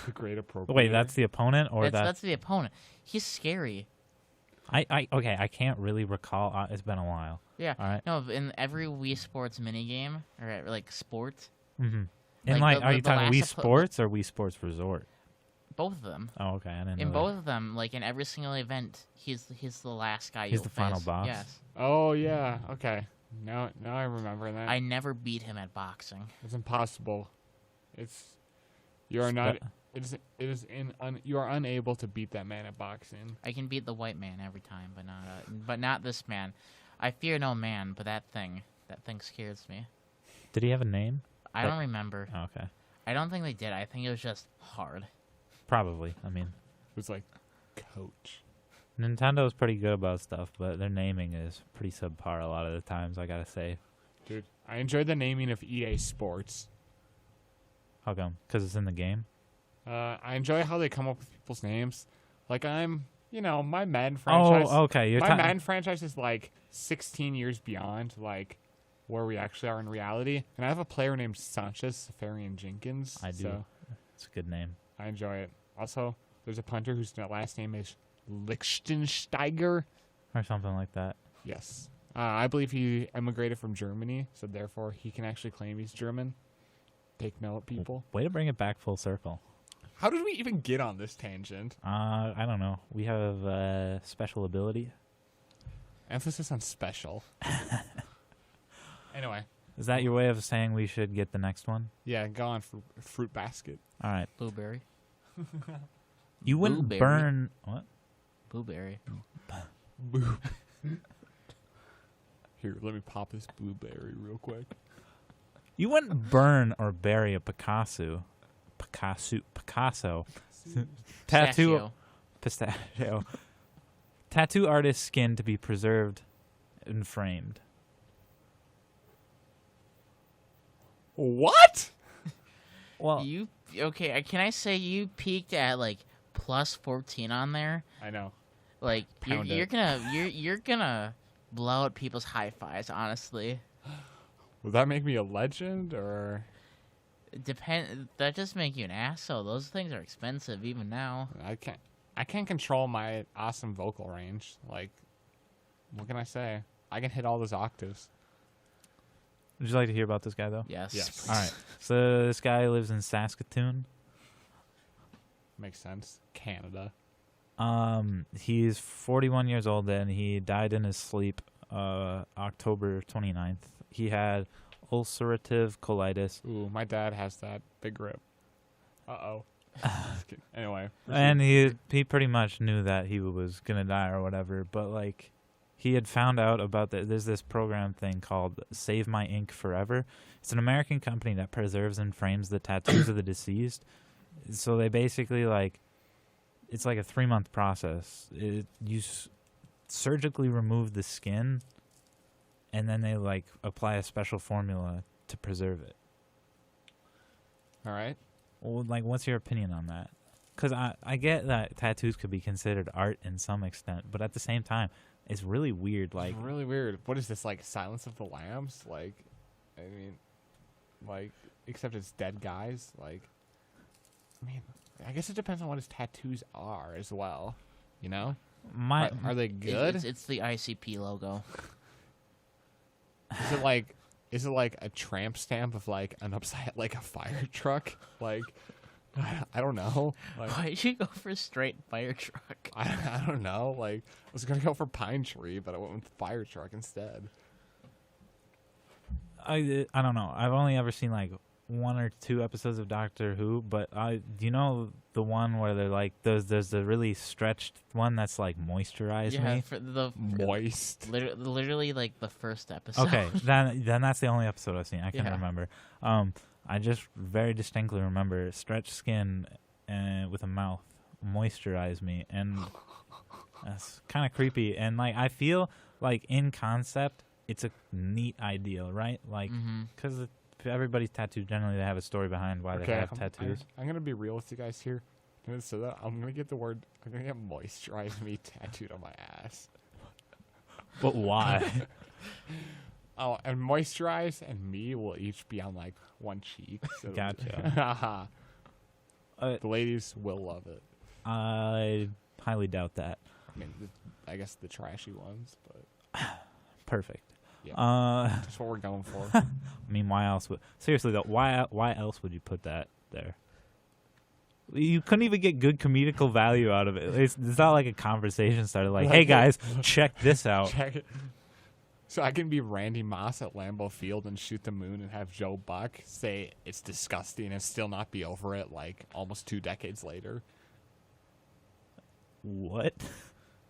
Speaker 1: The great appropriator.
Speaker 3: Wait, that's the opponent, or
Speaker 2: That's the opponent. He's scary.
Speaker 3: Okay, I can't really recall. It's been a while.
Speaker 2: Yeah.
Speaker 3: All right.
Speaker 2: No, in every Wii Sports mini game or like sport,
Speaker 3: Mm-hmm. And
Speaker 2: Like,
Speaker 3: are you
Speaker 2: the
Speaker 3: talking Wii
Speaker 2: last
Speaker 3: Sports or Wii Sports Resort?
Speaker 2: both of them.
Speaker 3: Oh, okay. I didn't know
Speaker 2: In
Speaker 3: that.
Speaker 2: both of them, like in every single event, he's the last guy.
Speaker 3: He's
Speaker 2: you'll
Speaker 3: the final
Speaker 2: face.
Speaker 3: boss?
Speaker 2: Yes.
Speaker 1: Oh yeah. Okay. Now I remember that.
Speaker 2: I never beat him at boxing.
Speaker 1: It's impossible. You are not. You are unable to beat that man at boxing.
Speaker 2: I can beat the white man every time, but not this man. I fear no man, but that thing scares me.
Speaker 3: Did he have a name?
Speaker 2: I don't remember.
Speaker 3: Oh, okay.
Speaker 2: I don't think they did. I think it was just hard.
Speaker 3: Probably. I mean,
Speaker 1: it's like Coach.
Speaker 3: Nintendo's pretty good about stuff, but their naming is pretty subpar a lot of the times, I gotta say.
Speaker 1: Dude, I enjoy the naming of EA Sports.
Speaker 3: How come? Because it's in the game?
Speaker 1: I enjoy how they come up with people's names. Like my Madden franchise.
Speaker 3: Oh, okay.
Speaker 1: My Madden franchise is like 16 years beyond like where we actually are in reality. And I have a player named Sanchez Safarian Jenkins.
Speaker 3: I do.
Speaker 1: So
Speaker 3: It's a good name.
Speaker 1: I enjoy it. Also, there's a punter whose last name is Lichtensteiger.
Speaker 3: Or something like that.
Speaker 1: Yes. I believe he emigrated from Germany, so therefore he can actually claim he's German. Take note, people.
Speaker 3: Way to bring it back full circle.
Speaker 1: How did we even get on this tangent?
Speaker 3: I don't know. We have special ability.
Speaker 1: Emphasis on special. Anyway.
Speaker 3: Is that your way of saying we should get the next one?
Speaker 1: Yeah, go on for fruit basket.
Speaker 3: All right.
Speaker 2: Blueberry.
Speaker 3: You wouldn't
Speaker 2: Blueberry.
Speaker 3: burn... What?
Speaker 2: Blueberry.
Speaker 1: Boo. Here, let me pop this blueberry real quick.
Speaker 3: You wouldn't burn or bury a Picasso. Tattoo. Pistachio. Tattoo artist's skin to be preserved and framed.
Speaker 1: What?
Speaker 3: Well,
Speaker 2: Okay, can I say you peaked at like plus 14 on there?
Speaker 1: I know.
Speaker 2: Like
Speaker 1: Pound
Speaker 2: you're
Speaker 1: it.
Speaker 2: gonna blow out people's high fives, honestly.
Speaker 1: Will that make me a legend or?
Speaker 2: That just make you an asshole. Those things are expensive even now.
Speaker 1: I can't control my awesome vocal range. Like, what can I say? I can hit all those octaves.
Speaker 3: would you like to hear about this guy, though?
Speaker 2: Yes.
Speaker 1: Yes.
Speaker 3: All right. So this guy lives in Saskatoon.
Speaker 1: Makes sense. Canada.
Speaker 3: He's 41 years old, and he died in his sleep October 29th. He had ulcerative colitis.
Speaker 1: Ooh, my dad has that. Big rip. Uh-oh. Anyway.
Speaker 3: And he pretty much knew that he was going to die or whatever, but, like, he had found out about there's this program thing called Save My Ink Forever. It's an American company that preserves and frames the tattoos of the deceased. So they basically, like, it's like a 3-month process. You surgically remove the skin, and then they, like, apply a special formula to preserve it.
Speaker 1: All right.
Speaker 3: Well, like, what's your opinion on that? Because I get that tattoos could be considered art in some extent, but at the same time, it's really weird. Like,
Speaker 1: It's really weird. What is this, like, Silence of the Lambs? Like, I mean, like, except it's dead guys. Like, I mean, I guess it depends on what his tattoos are as well. You know? Are they good?
Speaker 2: It's the ICP logo.
Speaker 1: Is it like a tramp stamp of like an upside, like a fire truck? Like, I don't know. Like,
Speaker 2: Why'd you go for straight fire truck?
Speaker 1: I don't know. Like, I was gonna go for pine tree, but I went with fire truck instead.
Speaker 3: I don't know. I've only ever seen like 1 or 2 episodes of Doctor Who, but do you know the one where they're like there's the really stretched one that's like moisturize
Speaker 2: Yeah,
Speaker 3: me?
Speaker 2: for the
Speaker 1: Moist.
Speaker 2: literally like the first episode.
Speaker 3: Okay, then that's the only episode I've seen. I can't
Speaker 2: Yeah.
Speaker 3: remember. I just very distinctly remember stretched skin with a mouth moisturize me, and that's kind of creepy. And like I feel like in concept, it's a neat idea, right? Like because everybody's tattooed, generally they have a story behind why they have tattoos.
Speaker 1: I'm gonna be real with you guys here. So I'm gonna get moisturize me tattooed on my ass.
Speaker 3: But why?
Speaker 1: Oh, and moisturize and me will each be on like one cheek. So
Speaker 3: Gotcha.
Speaker 1: The ladies will love it.
Speaker 3: I highly doubt that.
Speaker 1: I mean, I guess the trashy ones, but
Speaker 3: Perfect.
Speaker 1: yeah, that's what we're going for.
Speaker 3: I mean, why else would seriously though? Why else would you put that there? You couldn't even get good comedical value out of it. It's not like a conversation started. Like, hey guys, check this out.
Speaker 1: Check it. So I can be Randy Moss at Lambeau Field and shoot the moon and have Joe Buck say it's disgusting and still not be over it like almost 2 decades later.
Speaker 3: What?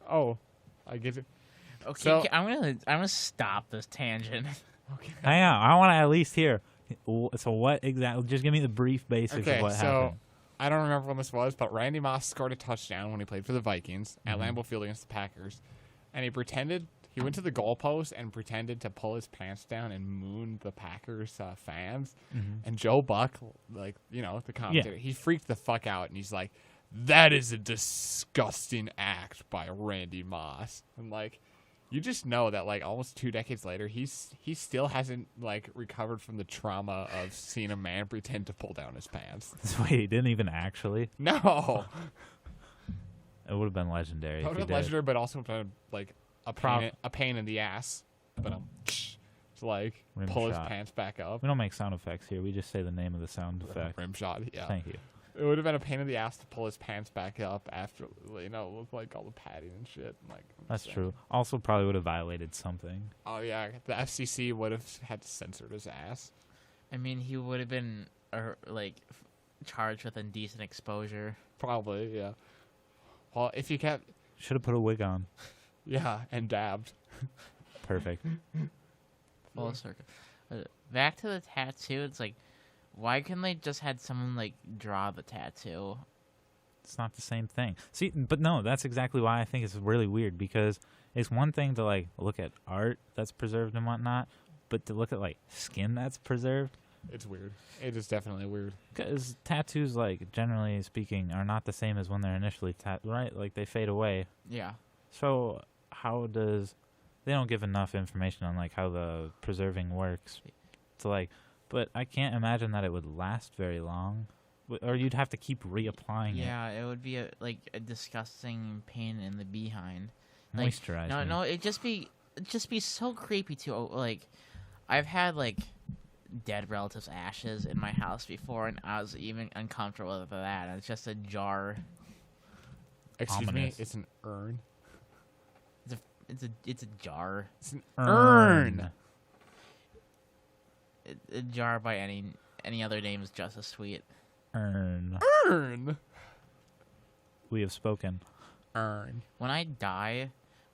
Speaker 1: Oh, I get it.
Speaker 2: Okay,
Speaker 1: So-
Speaker 2: I'm gonna stop this tangent.
Speaker 1: Okay.
Speaker 3: Hang on, I want to at least hear. So what exactly? Just give me the brief basics
Speaker 1: Okay,
Speaker 3: of what
Speaker 1: so
Speaker 3: happened.
Speaker 1: I don't remember when this was, but Randy Moss scored a touchdown when he played for the Vikings at Lambeau Field against the Packers, and he went to the goalpost and pretended to pull his pants down and moon the Packers fans. And Joe Buck, like, you know, the commentator, he freaked the fuck out, and he's like, "That is a disgusting act by Randy Moss." And like, you just know that like almost 2 decades later, he still hasn't like recovered from the trauma of seeing a man pretend to pull down his pants.
Speaker 3: Wait, he didn't even actually?
Speaker 1: No,
Speaker 3: It would have been legendary.
Speaker 1: that would have been legendary, but also been like a pain in the ass. But to like
Speaker 3: Rim
Speaker 1: pull
Speaker 3: shot.
Speaker 1: his pants back up.
Speaker 3: We don't make sound effects here. We just say the name of the sound effect.
Speaker 1: Rim shot. Yeah.
Speaker 3: Thank you.
Speaker 1: It would have been a pain in the ass to pull his pants back up after, you know, with like all the padding and shit. Like,
Speaker 3: That's true. Also, probably would have violated something.
Speaker 1: Oh yeah, the FCC would have had to censor his ass.
Speaker 2: I mean, he would have been charged with indecent exposure.
Speaker 1: Probably, yeah. Well, if you kept,
Speaker 3: Should have put a wig on.
Speaker 1: yeah, and dabbed.
Speaker 3: Perfect.
Speaker 2: Full circle. Back to the tattoo. It's like, why couldn't they just had someone like draw the tattoo?
Speaker 3: It's not the same thing. See, but no, that's exactly why I think it's really weird, because it's one thing to like look at art that's preserved and whatnot, but to look at like skin that's preserved,
Speaker 1: It's weird. It is definitely weird.
Speaker 3: because tattoos, like generally speaking, are not the same as when they're initially right? Like they fade away.
Speaker 2: Yeah.
Speaker 3: So they don't give enough information on like how the preserving works to like, but I can't imagine that it would last very long, or you'd have to keep reapplying
Speaker 2: Yeah, it would be a disgusting pain in the behind.
Speaker 3: it.
Speaker 2: Like,
Speaker 3: Moisturize.
Speaker 2: No, it'd just be so creepy too. Like, I've had like dead relatives' ashes in my house before, and I was even uncomfortable with that. It's just a jar.
Speaker 1: Excuse
Speaker 3: Ominous.
Speaker 1: me, it's an urn.
Speaker 2: It's a jar.
Speaker 1: It's an urn.
Speaker 2: A jar by any other name is just as sweet.
Speaker 3: Urn.
Speaker 1: Urn.
Speaker 3: We have spoken.
Speaker 1: Urn.
Speaker 2: When I die,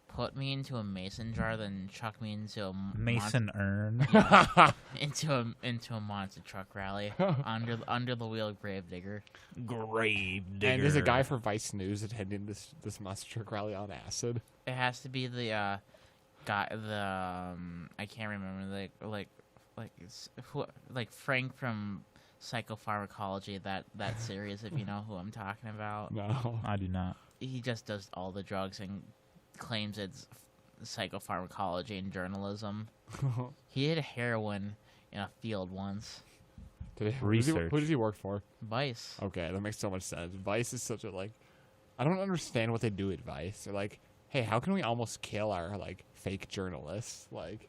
Speaker 2: put me into a mason jar, then chuck me into a
Speaker 3: Mason urn.
Speaker 2: into a monster truck rally under the wheel Gravedigger.
Speaker 3: Grave digger.
Speaker 1: And there's a guy for Vice News attending this monster truck rally on acid.
Speaker 2: It has to be the guy. I can't remember like Frank from Psychopharmacology, that series, if you know who I'm talking about.
Speaker 1: No.
Speaker 3: I do not.
Speaker 2: He just does all the drugs and claims it's psychopharmacology and journalism. He did heroin in a field once.
Speaker 3: Research.
Speaker 1: Who does he work for?
Speaker 2: Vice.
Speaker 1: Okay, that makes so much sense. Vice is such a like, I don't understand what they do at Vice. They're like, hey, how can we almost kill our like fake journalists? Like,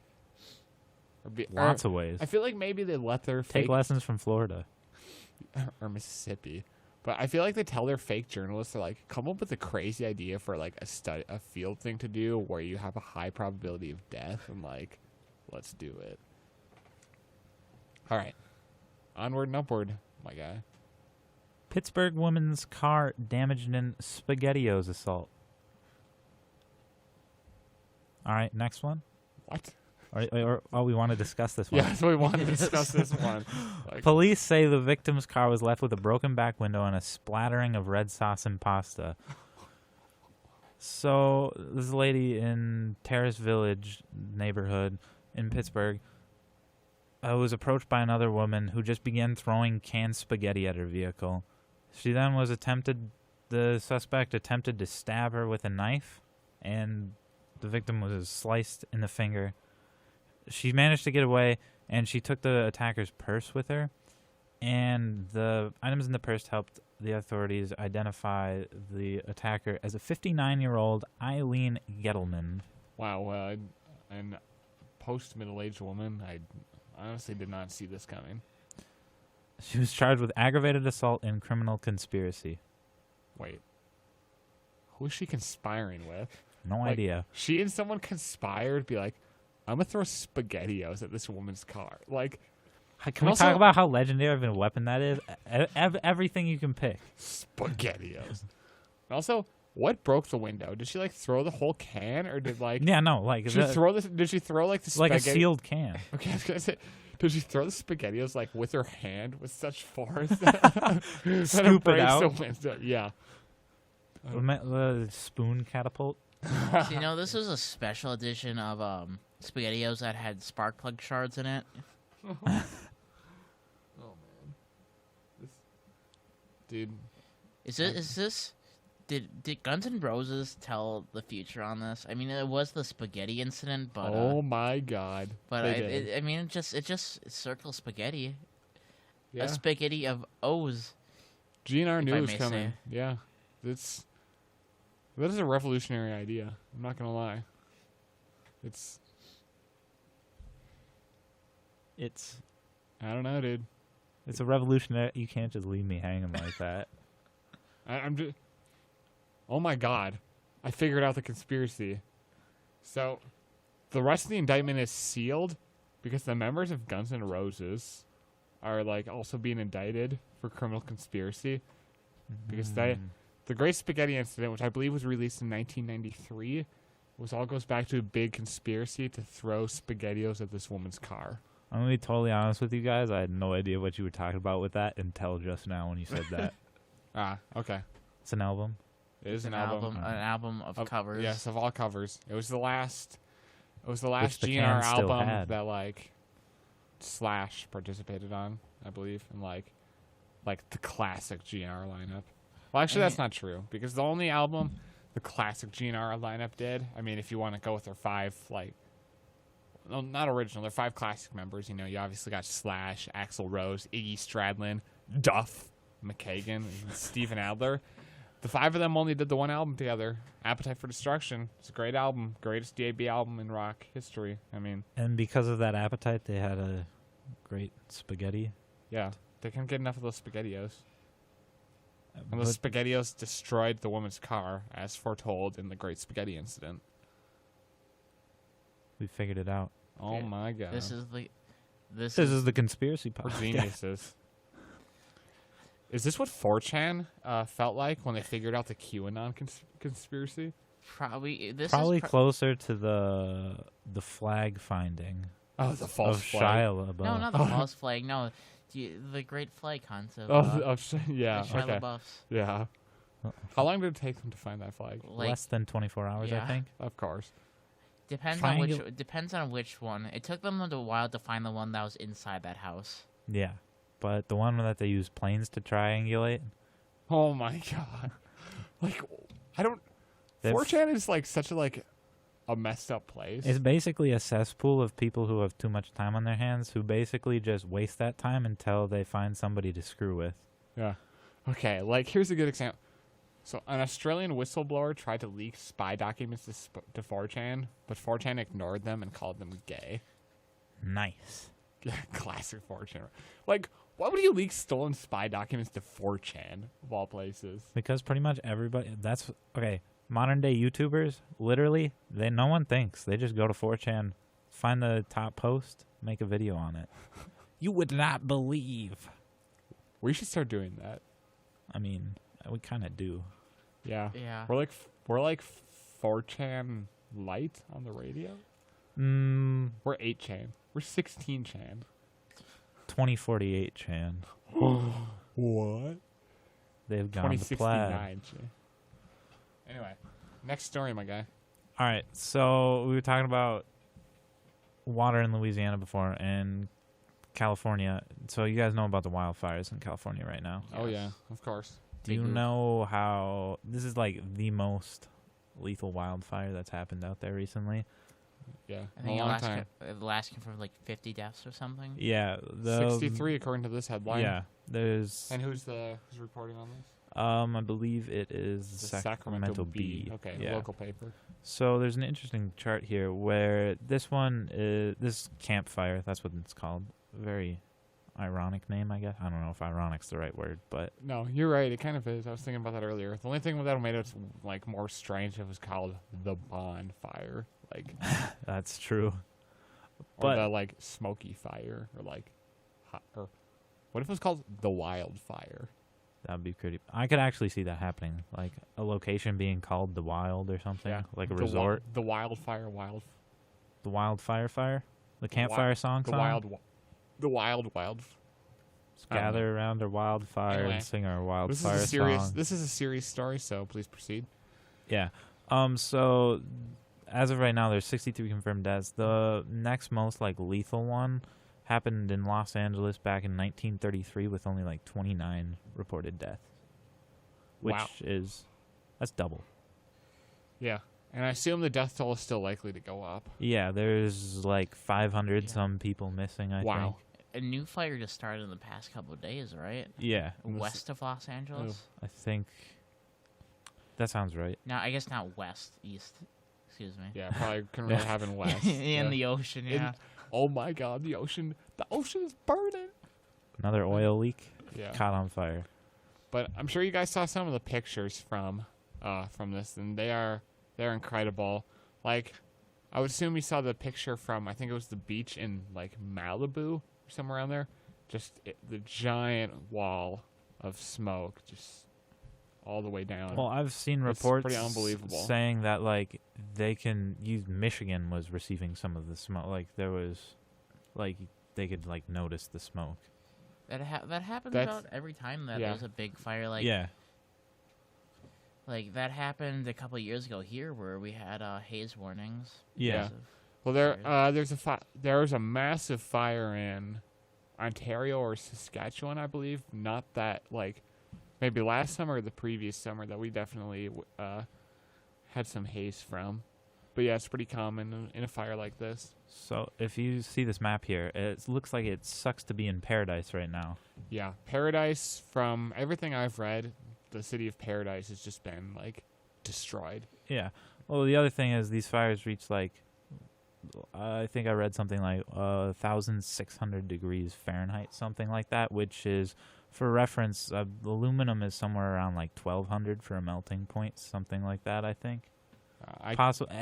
Speaker 3: Lots of ways.
Speaker 1: I feel like maybe they let their
Speaker 3: Take
Speaker 1: fake
Speaker 3: lessons from Florida.
Speaker 1: or Mississippi, but I feel like they tell their fake journalists, they're like, come up with a crazy idea for like a field thing to do where you have a high probability of death, and like, let's do it. All right, onward and upward, my guy.
Speaker 3: Pittsburgh woman's car damaged in SpaghettiOs assault. All right, next one.
Speaker 1: What?
Speaker 3: Or we want to discuss this one.
Speaker 1: Yeah, so we want to discuss this one. Like,
Speaker 3: Police say the victim's car was left with a broken back window and a splattering of red sauce and pasta. So this lady in Terrace Village neighborhood in Pittsburgh was approached by another woman who just began throwing canned spaghetti at her vehicle. She then the suspect attempted to stab her with a knife, and the victim was sliced in the finger. She managed to get away, and she took the attacker's purse with her, and the items in the purse helped the authorities identify the attacker as a 59-year-old Eileen Gettleman.
Speaker 1: wow, and post-middle-aged woman, I honestly did not see this coming.
Speaker 3: She was charged with aggravated assault and criminal conspiracy.
Speaker 1: Wait, who is she conspiring with?
Speaker 3: No
Speaker 1: Like,
Speaker 3: idea.
Speaker 1: She and someone conspired, be like, I'm gonna throw SpaghettiOs at this woman's car. Like,
Speaker 3: Can we
Speaker 1: also-
Speaker 3: talk about how legendary of a weapon that is? Everything you can pick.
Speaker 1: SpaghettiOs. And also, what broke the window? Did she like throw the whole can, or did like
Speaker 3: Yeah, no, like
Speaker 1: did she throw like the
Speaker 3: like a
Speaker 1: spaghetti?
Speaker 3: sealed can.
Speaker 1: Okay, I was gonna say, Did she throw the SpaghettiOs like with her hand with such force that it
Speaker 3: Scoop it
Speaker 1: breaks
Speaker 3: out?
Speaker 1: the window? Yeah.
Speaker 3: The spoon catapult.
Speaker 2: So, you know, this is a special edition of SpaghettiOs that had spark plug shards in it.
Speaker 1: Oh man, this dude.
Speaker 2: Is this? Did Guns N' Roses tell the future on this? I mean, it was the spaghetti incident, but
Speaker 1: Oh my god.
Speaker 2: but
Speaker 1: They did.
Speaker 2: I mean, it just circles spaghetti,
Speaker 1: Yeah.
Speaker 2: a spaghetti of O's.
Speaker 1: GNR
Speaker 2: if
Speaker 1: knew
Speaker 2: I
Speaker 1: it was
Speaker 2: may
Speaker 1: coming.
Speaker 2: say.
Speaker 1: Yeah. That is a revolutionary idea. I'm not gonna lie. It's I don't know, dude.
Speaker 3: It's a revolutionary. You can't just leave me hanging like that.
Speaker 1: I'm just. Oh my god, I figured out the conspiracy. So, the rest of the indictment is sealed because the members of Guns N' Roses are like also being indicted for criminal conspiracy because the Great Spaghetti Incident, which I believe was released in 1993, all goes back to a big conspiracy to throw SpaghettiOs at this woman's car.
Speaker 3: I'm gonna be totally honest with you guys. I had no idea what you were talking about with that until just now when you said that.
Speaker 1: Okay.
Speaker 3: It's an album.
Speaker 1: It is
Speaker 2: An
Speaker 1: an album.
Speaker 2: album of covers.
Speaker 1: Yes, of all covers. It was the last
Speaker 3: the
Speaker 1: GNR
Speaker 3: can still
Speaker 1: album
Speaker 3: had.
Speaker 1: that like Slash participated on, I believe, and like the classic GNR lineup. Well, actually, that's not true because the only album the classic GNR lineup did. I mean, if you want to go with their five well, not original, they're five classic members. You know, you obviously got Slash, Axl Rose, Iggy Stradlin, Duff McKagan, and Steven Adler. The five of them only did the one album together. Appetite for Destruction. It's a great album. Greatest DAB album in rock history. I mean,
Speaker 3: And because of that appetite, they had a great spaghetti.
Speaker 1: yeah. They can't get enough of those SpaghettiOs. And
Speaker 3: But
Speaker 1: those SpaghettiOs destroyed the woman's car, as foretold in the Great Spaghetti Incident.
Speaker 3: we figured it out.
Speaker 1: Oh
Speaker 2: Okay.
Speaker 1: my god.
Speaker 2: This is
Speaker 3: The conspiracy
Speaker 1: We're
Speaker 3: podcast.
Speaker 1: geniuses. Is this what 4chan felt like when they figured out the QAnon conspiracy?
Speaker 2: probably
Speaker 3: Probably closer to the flag finding
Speaker 1: Oh, the false
Speaker 3: of
Speaker 1: flag.
Speaker 3: Shia LaBeouf.
Speaker 2: no, not the false flag. No, the Great Flag hunt of
Speaker 1: Yeah,
Speaker 2: the Shia
Speaker 1: okay.
Speaker 2: LaBeoufs.
Speaker 1: Yeah. How long did it take them to find that flag?
Speaker 2: Like,
Speaker 3: Less than 24 hours, I
Speaker 2: Yeah.
Speaker 3: think.
Speaker 1: Of course.
Speaker 2: depends on which one. It took them a while to find the one that was inside that house.
Speaker 3: Yeah. But the one that they use planes to triangulate,
Speaker 1: Oh my god. Like, I don't.
Speaker 3: They've-
Speaker 1: 4chan is like such a messed up place.
Speaker 3: it's basically a cesspool of people who have too much time on their hands who basically just waste that time until they find somebody to screw with.
Speaker 1: Yeah. Okay, like here's a good example. So an Australian whistleblower tried to leak spy documents to 4chan, but 4chan ignored them and called them gay.
Speaker 3: Nice.
Speaker 1: Classic 4chan. Like, why would you leak stolen spy documents to 4chan, of all places?
Speaker 3: Because pretty much everybody, that's, okay, modern day YouTubers, literally, no one thinks. They just go to 4chan, find the top post, make a video on it. You would not believe.
Speaker 1: We should start doing that.
Speaker 3: I mean, we kind of do.
Speaker 1: Yeah.
Speaker 2: Yeah.
Speaker 1: We're like 4chan light on the radio. We're 8chan. We're 16chan.
Speaker 3: 2048 Chan.
Speaker 1: What?
Speaker 3: They've gone to plaid.
Speaker 1: 2069 chan. Anyway, next story, my guy.
Speaker 3: All right, so we were talking about water in Louisiana before and California. So you guys know about the wildfires in California right now.
Speaker 1: Oh
Speaker 2: Yes.
Speaker 1: yeah, of course.
Speaker 3: Do you know how this is like the most lethal wildfire that's happened out there recently?
Speaker 1: Yeah,
Speaker 2: I think
Speaker 1: a long time.
Speaker 2: Alaska for like 50 deaths or something.
Speaker 3: Yeah,
Speaker 1: 63 according to this headline.
Speaker 3: Yeah, there's
Speaker 1: And who's reporting on this?
Speaker 3: I believe it is
Speaker 1: The
Speaker 3: Sacramento Bee.
Speaker 1: Okay,
Speaker 3: Yeah.
Speaker 1: local paper.
Speaker 3: So there's an interesting chart here where this one is this campfire. That's what it's called. Very ironic name, I guess. I don't know if ironic's the right word, but
Speaker 1: No, you're right. It kind of is. I was thinking about that earlier. The only thing that made it like more strange, it was called the bonfire, like,
Speaker 3: that's true.
Speaker 1: or
Speaker 3: But-
Speaker 1: the like smoky fire, or like, hot, or what if it was called the wildfire?
Speaker 3: That'd be pretty. I could actually see that happening, like a location being called the Wild or something, like a resort.
Speaker 1: The wildfire,
Speaker 3: The Wildfire Fire, the campfire song.
Speaker 1: the wild. the wild.
Speaker 3: Let's gather around our wildfire
Speaker 1: Anyway,
Speaker 3: and sing our
Speaker 1: This is
Speaker 3: wildfire
Speaker 1: a serious.
Speaker 3: song.
Speaker 1: This is a serious story. So please proceed.
Speaker 3: Yeah. So as of right now, there's 63 confirmed deaths. The next most like lethal one happened in Los Angeles back in 1933 with only like 29 reported deaths, which
Speaker 1: Wow.
Speaker 3: that's double.
Speaker 1: Yeah, and I assume the death toll is still likely to go up.
Speaker 3: Yeah, there's like 500
Speaker 2: Yeah.
Speaker 3: some people missing. I
Speaker 1: Wow.
Speaker 3: think.
Speaker 2: A new fire just started in the past couple of days, right?
Speaker 3: Yeah,
Speaker 2: West of Los Angeles.
Speaker 3: I think that sounds right.
Speaker 2: No, I guess not west, east. Excuse me.
Speaker 1: Yeah, probably couldn't really have in West.
Speaker 2: in
Speaker 1: Yeah.
Speaker 2: the ocean, yeah.
Speaker 1: Oh my God, the ocean is burning.
Speaker 3: Another oil leak
Speaker 1: Yeah,
Speaker 3: caught on fire.
Speaker 1: but I'm sure you guys saw some of the pictures from this, and they're incredible. Like, I would assume you saw the picture from, I think it was the beach in like Malibu or somewhere around there. Just the giant wall of smoke, just all the way down.
Speaker 3: Well, I've seen
Speaker 1: It's
Speaker 3: reports
Speaker 1: pretty unbelievable.
Speaker 3: saying that like they can use Michigan was receiving some of the smoke. Like there was, like they could like notice the smoke.
Speaker 2: That happens
Speaker 1: That's-
Speaker 2: about every time that
Speaker 1: yeah.
Speaker 2: there's a big fire. Like,
Speaker 3: yeah,
Speaker 2: like that happened a couple of years ago here, where we had haze warnings.
Speaker 3: yeah.
Speaker 2: because of
Speaker 1: Well, there was a massive fire in Ontario or Saskatchewan, I believe. Not that like maybe last summer or the previous summer that we definitely had some haze from. But yeah, it's pretty common in a fire like this.
Speaker 3: So if you see this map here, it looks like it sucks to be in Paradise right now.
Speaker 1: Yeah, Paradise. From everything I've read, the city of Paradise has just been like destroyed.
Speaker 3: Yeah. Well, the other thing is these fires reach like, I think I read something like 1,600 degrees Fahrenheit, something like that, which is, for reference, aluminum is somewhere around like 1,200 for a melting point, something like that, I think.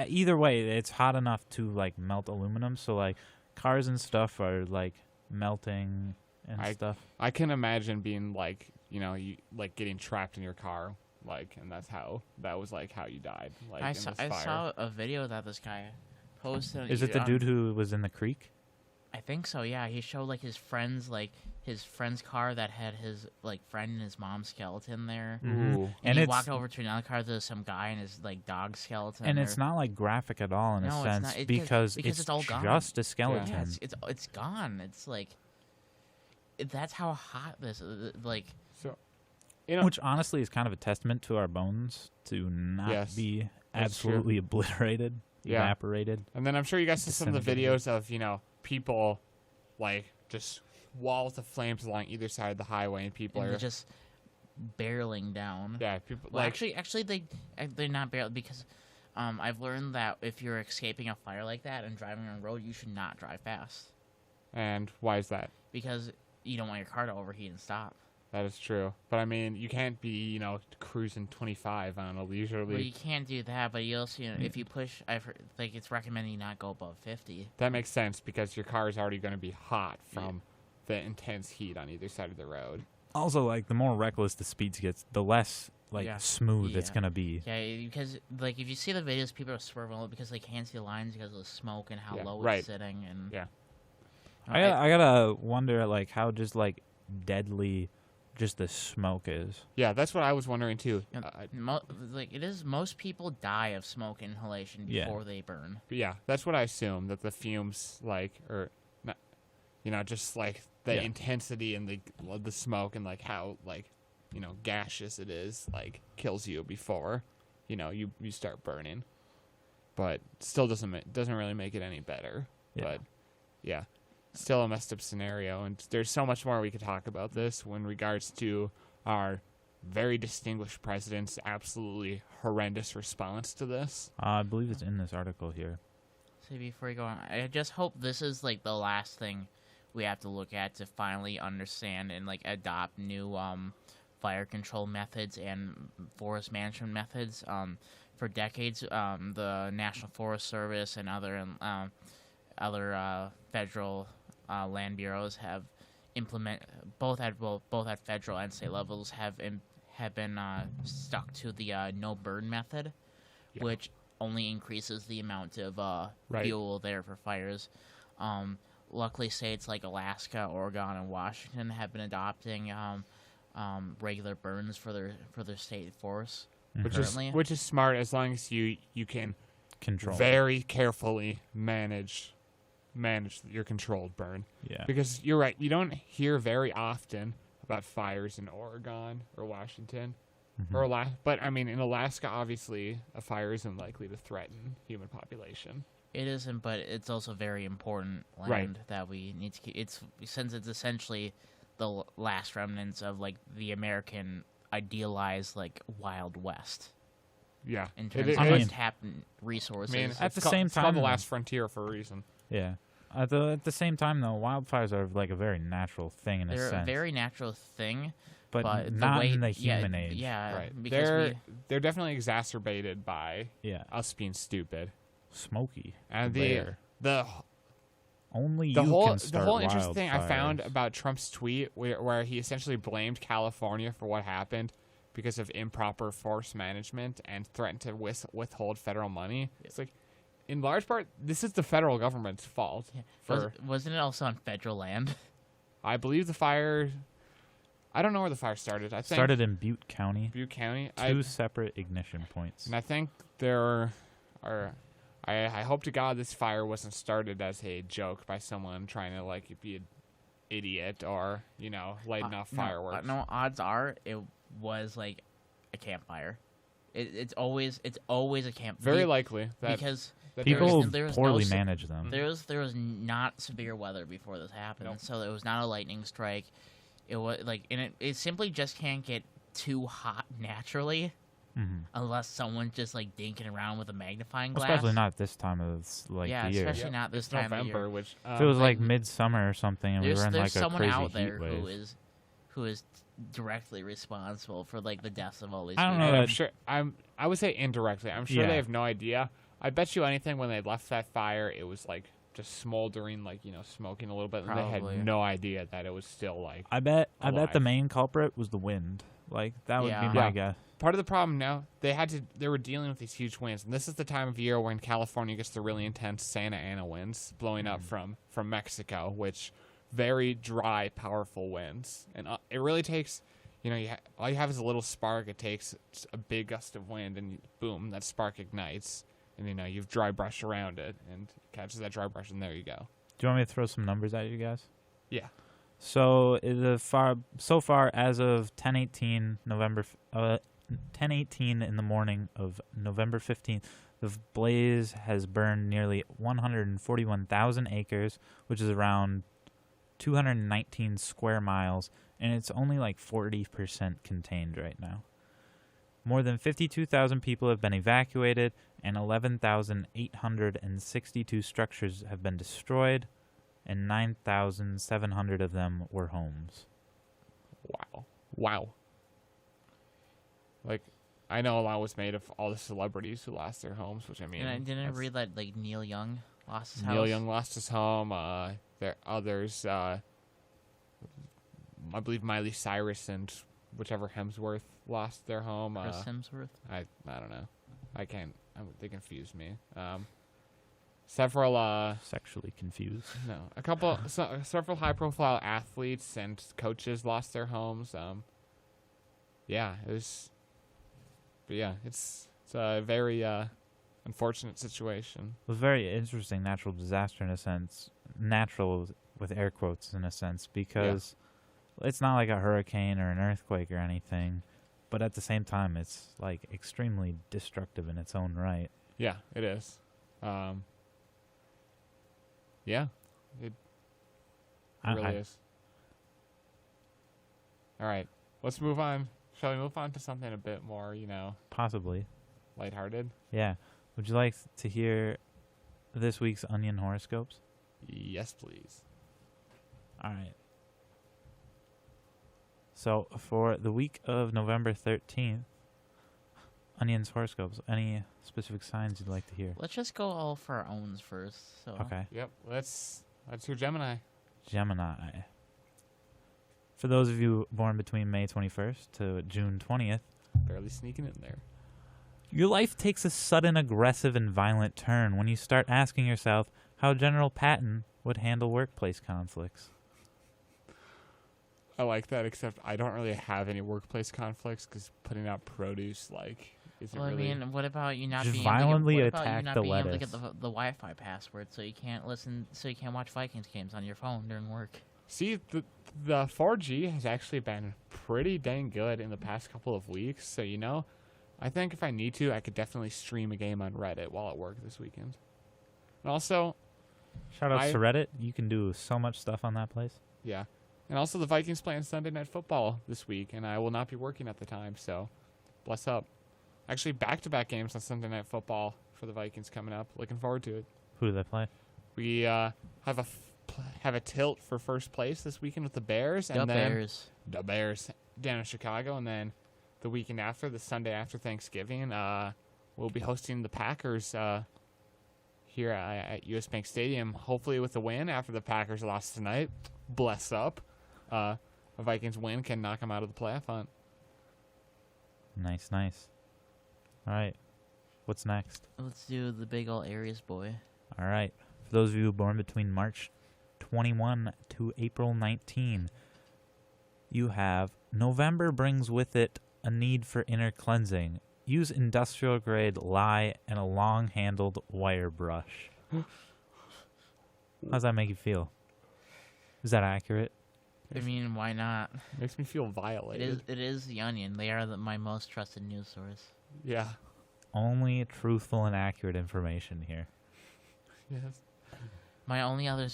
Speaker 3: Either way, it's hot enough to like melt aluminum, so like cars and stuff are like melting and stuff.
Speaker 1: I can imagine being like, you like getting trapped in your car, like, and that was like how you died. Like
Speaker 2: I
Speaker 1: in
Speaker 2: saw,
Speaker 1: this
Speaker 2: I
Speaker 1: fire.
Speaker 2: saw a video that this guy posted.
Speaker 3: Is it the dude who was in the creek?
Speaker 2: I think so. Yeah, he showed like his friend's car that had his like friend and his mom's skeleton there.
Speaker 3: Mhm.
Speaker 1: Ooh.
Speaker 2: And he
Speaker 3: it's-
Speaker 2: walked over to another car. There's some guy and his like dog skeleton.
Speaker 3: And
Speaker 2: there.
Speaker 3: it's not like graphic at all in
Speaker 2: No,
Speaker 3: a
Speaker 2: it's
Speaker 3: sense
Speaker 2: not.
Speaker 3: because
Speaker 2: Because it's all gone.
Speaker 3: just a skeleton.
Speaker 2: Yeah, it's gone. It's like that's how hot this is. Like
Speaker 1: So,
Speaker 3: Which honestly is kind of a testament to our bones to not
Speaker 1: Yes,
Speaker 3: be
Speaker 1: that's true.
Speaker 3: absolutely obliterated,
Speaker 1: Yeah.
Speaker 3: evaporated.
Speaker 1: and then I'm sure you guys saw some of the
Speaker 3: Disintegrated.
Speaker 1: videos of people like just walls of flames along either side of the highway, and people
Speaker 2: and
Speaker 1: are
Speaker 2: they're just barreling down.
Speaker 1: people
Speaker 2: Well,
Speaker 1: like
Speaker 2: actually, they're not barreling because I've learned that if you're escaping a fire like that and driving on the road, you should not drive fast
Speaker 1: and why is that?
Speaker 2: because you don't want your car to overheat and stop.
Speaker 1: That is true, but I mean you can't be cruising 25 on a leisurely.
Speaker 2: Well, you can't do that, but you also, if you push, I've heard, like it's recommended you not go above 50.
Speaker 1: That makes sense because your car is already going to be hot from the intense heat on either side of the road.
Speaker 3: Also, like the more reckless the speeds gets, the less like
Speaker 2: Yeah.
Speaker 3: smooth it's
Speaker 2: Yeah.
Speaker 3: gonna be.
Speaker 2: Yeah, because like if you see the videos, people are swerving a little because they can't see the lines because of the smoke and how
Speaker 1: Yeah,
Speaker 2: low
Speaker 1: right.
Speaker 2: it's sitting. And
Speaker 1: Yeah.
Speaker 3: I gotta wonder like how just like deadly just the smoke is.
Speaker 1: Yeah, that's what I was wondering too.
Speaker 2: You know, like it is, most people die of smoke inhalation
Speaker 3: Yeah.
Speaker 2: before they burn.
Speaker 1: But yeah, that's what I assume, that the fumes or not, just like the
Speaker 3: Yeah.
Speaker 1: intensity and the smoke and like how gaseous it is like kills you before you start burning. But still doesn't really make it any better.
Speaker 3: Yeah.
Speaker 1: But yeah, still a messed up scenario, and there's so much more we could talk about this in regards to our very distinguished president's absolutely horrendous response to this.
Speaker 3: I believe it's in this article here.
Speaker 2: See, before you go on, I just hope this is like the last thing we have to look at to finally understand and like adopt new fire control methods and forest management methods. For decades, the National Forest Service and other federal land bureaus have both at federal and state levels have been stuck to the no burn method,
Speaker 1: Yeah.
Speaker 2: which only increases the amount of
Speaker 1: Right.
Speaker 2: fuel there for fires. luckily states like Alaska, Oregon, and Washington have been adopting regular burns for their state force. Currently.
Speaker 1: Which is smart as long as you can
Speaker 3: Control.
Speaker 1: very carefully manage your controlled burn.
Speaker 3: Yeah.
Speaker 1: Because you're right, you don't hear very often about fires in Oregon or Washington. But I mean, in Alaska, obviously, a fire isn't likely to threaten human population.
Speaker 2: It isn't, but it's also very important land
Speaker 1: Right.
Speaker 2: that we need to keep. Since it's essentially the last remnants of like the American idealized like Wild West
Speaker 1: Yeah.
Speaker 2: in terms
Speaker 1: It
Speaker 2: of
Speaker 3: is-
Speaker 2: untapped resources.
Speaker 1: I mean,
Speaker 3: At the
Speaker 1: it's
Speaker 3: same
Speaker 1: it's called
Speaker 3: time,
Speaker 1: the
Speaker 3: though.
Speaker 1: last frontier for a reason.
Speaker 3: Yeah. At the same time, though, wildfires are like a very natural thing in a
Speaker 2: They're
Speaker 3: sense.
Speaker 2: a very natural thing,
Speaker 3: but
Speaker 2: the
Speaker 3: not
Speaker 2: way,
Speaker 3: in the
Speaker 2: yeah,
Speaker 3: human age.
Speaker 2: Yeah,
Speaker 1: Right.
Speaker 2: because
Speaker 1: They're definitely exacerbated by
Speaker 3: Yeah.
Speaker 1: us being stupid.
Speaker 3: Smoky.
Speaker 1: And
Speaker 3: There.
Speaker 1: the
Speaker 3: Only you
Speaker 1: the whole
Speaker 3: can start
Speaker 1: interesting thing I found
Speaker 3: wildfires.
Speaker 1: about Trump's tweet where he essentially blamed California for what happened because of improper force management and threatened to withhold federal money. It's like, in large part, this is the federal government's fault.
Speaker 2: wasn't it also on federal land?
Speaker 1: I believe the fire. I don't know where the fire started. I think
Speaker 3: started in Butte County.
Speaker 1: Butte County.
Speaker 3: Two separate ignition points.
Speaker 1: And I think there are. I hope to God this fire wasn't started as a joke by someone trying to like be an idiot or lighting off fireworks.
Speaker 2: No, odds are it was like a campfire. It's always a camp.
Speaker 1: Very likely that
Speaker 2: because
Speaker 1: that
Speaker 3: People
Speaker 2: there was
Speaker 3: poorly
Speaker 2: no
Speaker 3: manage them.
Speaker 2: there was not severe weather before this happened,
Speaker 1: Nope.
Speaker 2: so it was not a lightning strike. It was like, and it simply just can't get too hot naturally unless someone's just like dinking around with a magnifying glass.
Speaker 3: Especially not this time of the
Speaker 2: yeah,
Speaker 3: year.
Speaker 2: especially not this
Speaker 1: it's
Speaker 2: time
Speaker 1: November,
Speaker 2: of year.
Speaker 1: which
Speaker 3: If it was like midsummer or something, and we were in
Speaker 2: There's
Speaker 3: like a
Speaker 2: someone
Speaker 3: crazy
Speaker 2: out there
Speaker 3: heat wave.
Speaker 2: who is directly responsible for like the deaths of all these
Speaker 3: I don't
Speaker 2: people.
Speaker 3: know
Speaker 1: I'm
Speaker 3: that-
Speaker 1: sure I would say indirectly. I'm sure
Speaker 3: Yeah.
Speaker 1: they have no idea. I bet you anything when they left that fire, it was like just smoldering, like smoking a little bit, and they
Speaker 2: Probably.
Speaker 1: had no idea that it was still like.
Speaker 3: I bet the
Speaker 1: alive.
Speaker 3: main culprit was the wind. Like that would
Speaker 2: Yeah.
Speaker 3: be my
Speaker 1: Yeah.
Speaker 3: guess.
Speaker 1: Part of the problem now, they were dealing with these huge winds, and this is the time of year when California gets the really intense Santa Ana winds blowing up from Mexico, which very dry, powerful winds, and it really takes, all you have is a little spark. It takes a big gust of wind, and boom, that spark ignites, and you've dry brush around it, and it catches that dry brush, and there you go.
Speaker 3: Do you want me to throw some numbers at you guys?
Speaker 1: Yeah.
Speaker 3: So so far as of 10:18 in the morning of November 15th, the blaze has burned nearly 141,000 acres, which is around 219 square miles, and it's only like 40% contained right now. More than 52,000 people have been evacuated, and 11,862 structures have been destroyed, and 9,700 of them were homes.
Speaker 1: Wow. Like, I know a lot was made of all the celebrities who lost their homes, which I mean.
Speaker 2: And I didn't
Speaker 1: that's-
Speaker 2: read that like Neil Young lost his house.
Speaker 1: Neil Young lost his home. There others. I believe Miley Cyrus and whichever Hemsworth lost their home.
Speaker 2: Chris Hemsworth.
Speaker 1: I don't know. I can't. They confuse me. Several.
Speaker 3: Sexually confused.
Speaker 1: No, several high-profile athletes and coaches lost their homes. Yeah, it was. But yeah, it's a very unfortunate situation.
Speaker 3: It was a very interesting natural disaster in a sense. Natural with air quotes in a sense, because it's not like a hurricane or an earthquake or anything, but at the same time it's like extremely destructive in its own right.
Speaker 1: Yeah, it is. Yeah, it really is. All right, let's move on. Shall we move on to something a bit more,
Speaker 3: Possibly.
Speaker 1: lighthearted?
Speaker 3: Yeah. Would you like to hear this week's Onion horoscopes?
Speaker 1: Yes, please.
Speaker 3: All right. So for the week of November 13th, Onion's horoscopes. Any specific signs you'd like to hear?
Speaker 2: Let's just go all for our owns first. So.
Speaker 3: Okay.
Speaker 1: Yep. Let's hear Gemini.
Speaker 3: Gemini. For those of you born between May 21st to June 20th,
Speaker 1: Barely sneaking in there.
Speaker 3: your life takes a sudden aggressive and violent turn when you start asking yourself how General Patton would handle workplace conflicts.
Speaker 1: I like that, except I don't really have any workplace conflicts because putting out produce isn't
Speaker 2: Well, I
Speaker 1: really.
Speaker 2: mean, what about you not
Speaker 3: Just
Speaker 2: being
Speaker 3: violently
Speaker 2: able to get, what about you
Speaker 3: attack
Speaker 2: not
Speaker 3: the
Speaker 2: being able to get
Speaker 3: lettuce.
Speaker 2: the Wi-Fi password so you can't watch Vikings games on your phone during work?
Speaker 1: See, the 4G has actually been pretty dang good in the past couple of weeks. So I think if I need to, I could definitely stream a game on Reddit while at work this weekend. And also,
Speaker 3: Shout out to Reddit. You can do so much stuff on that place.
Speaker 1: yeah. And also, the Vikings playing Sunday Night Football this week, and I will not be working at the time, so bless up. Actually, back-to-back games on Sunday Night Football for the Vikings coming up. Looking forward to it.
Speaker 3: Who do they play?
Speaker 1: We have a tilt for first place this weekend with the Bears, and
Speaker 2: The
Speaker 1: then
Speaker 2: Bears.
Speaker 1: the Bears down in Chicago, and then the weekend after, the Sunday after Thanksgiving, we'll be hosting the Packers here at US Bank Stadium, hopefully with a win after the Packers lost tonight. Bless up. A Vikings win can knock them out of the playoff hunt.
Speaker 3: Nice. All right. What's next?
Speaker 2: Let's do the big ol' Aries boy.
Speaker 3: All right. For those of you born between March 21 to April 19, you have November brings with it a need for inner cleansing. Use industrial grade lye and a long-handled wire brush. How's that make you feel? Is that accurate?
Speaker 2: I mean, why not?
Speaker 1: Makes me feel violated.
Speaker 2: It is The Onion. They are my most trusted news source.
Speaker 1: Yeah.
Speaker 3: Only truthful and accurate information here.
Speaker 1: Yes.
Speaker 2: My only other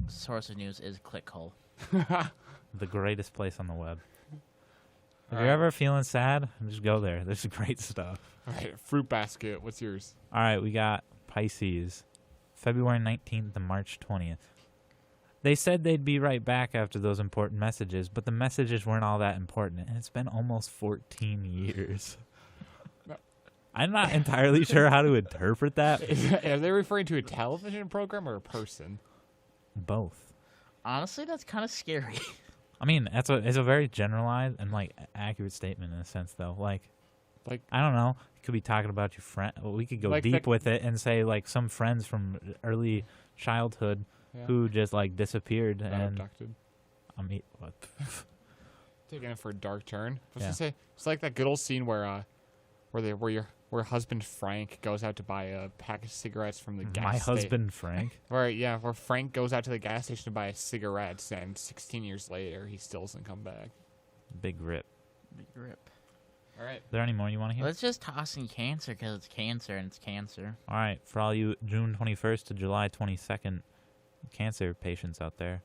Speaker 2: source of news is ClickHole.
Speaker 3: The greatest place on the web. If
Speaker 1: All
Speaker 3: you're
Speaker 1: right.
Speaker 3: ever feeling sad, just go there. There's great stuff.
Speaker 1: All right, Fruit Basket. What's yours?
Speaker 3: All right, we got Pisces, February 19th to March 20th. They said they'd be right back after those important messages, but the messages weren't all that important, and it's been almost 14 years. I'm not entirely sure how to interpret that.
Speaker 1: Are they referring to a television program or a person?
Speaker 3: Both.
Speaker 2: Honestly, that's kind of scary.
Speaker 3: I mean, it's a very generalized and accurate statement in a sense, though. Like I don't know. You could be talking about your friend. Well, we could go
Speaker 1: Like
Speaker 3: deep with it and say some friends from early childhood who just disappeared
Speaker 1: Got
Speaker 3: and
Speaker 1: abducted.
Speaker 3: I mean, what?
Speaker 1: Taking it for a dark turn. I was
Speaker 3: Yeah.
Speaker 1: gonna say it's like that good old scene where where husband Frank goes out to buy a pack of cigarettes from the gas
Speaker 3: My
Speaker 1: station.
Speaker 3: husband Frank.
Speaker 1: Where Frank goes out to the gas station to buy cigarettes, and 16 years later he still doesn't come back.
Speaker 3: Big rip.
Speaker 2: Big rip.
Speaker 1: All right.
Speaker 3: Is there any more you want to hear?
Speaker 2: Let's just toss in cancer because it's cancer and it's cancer.
Speaker 3: All right, for all you June 21st to July 22nd cancer patients out there.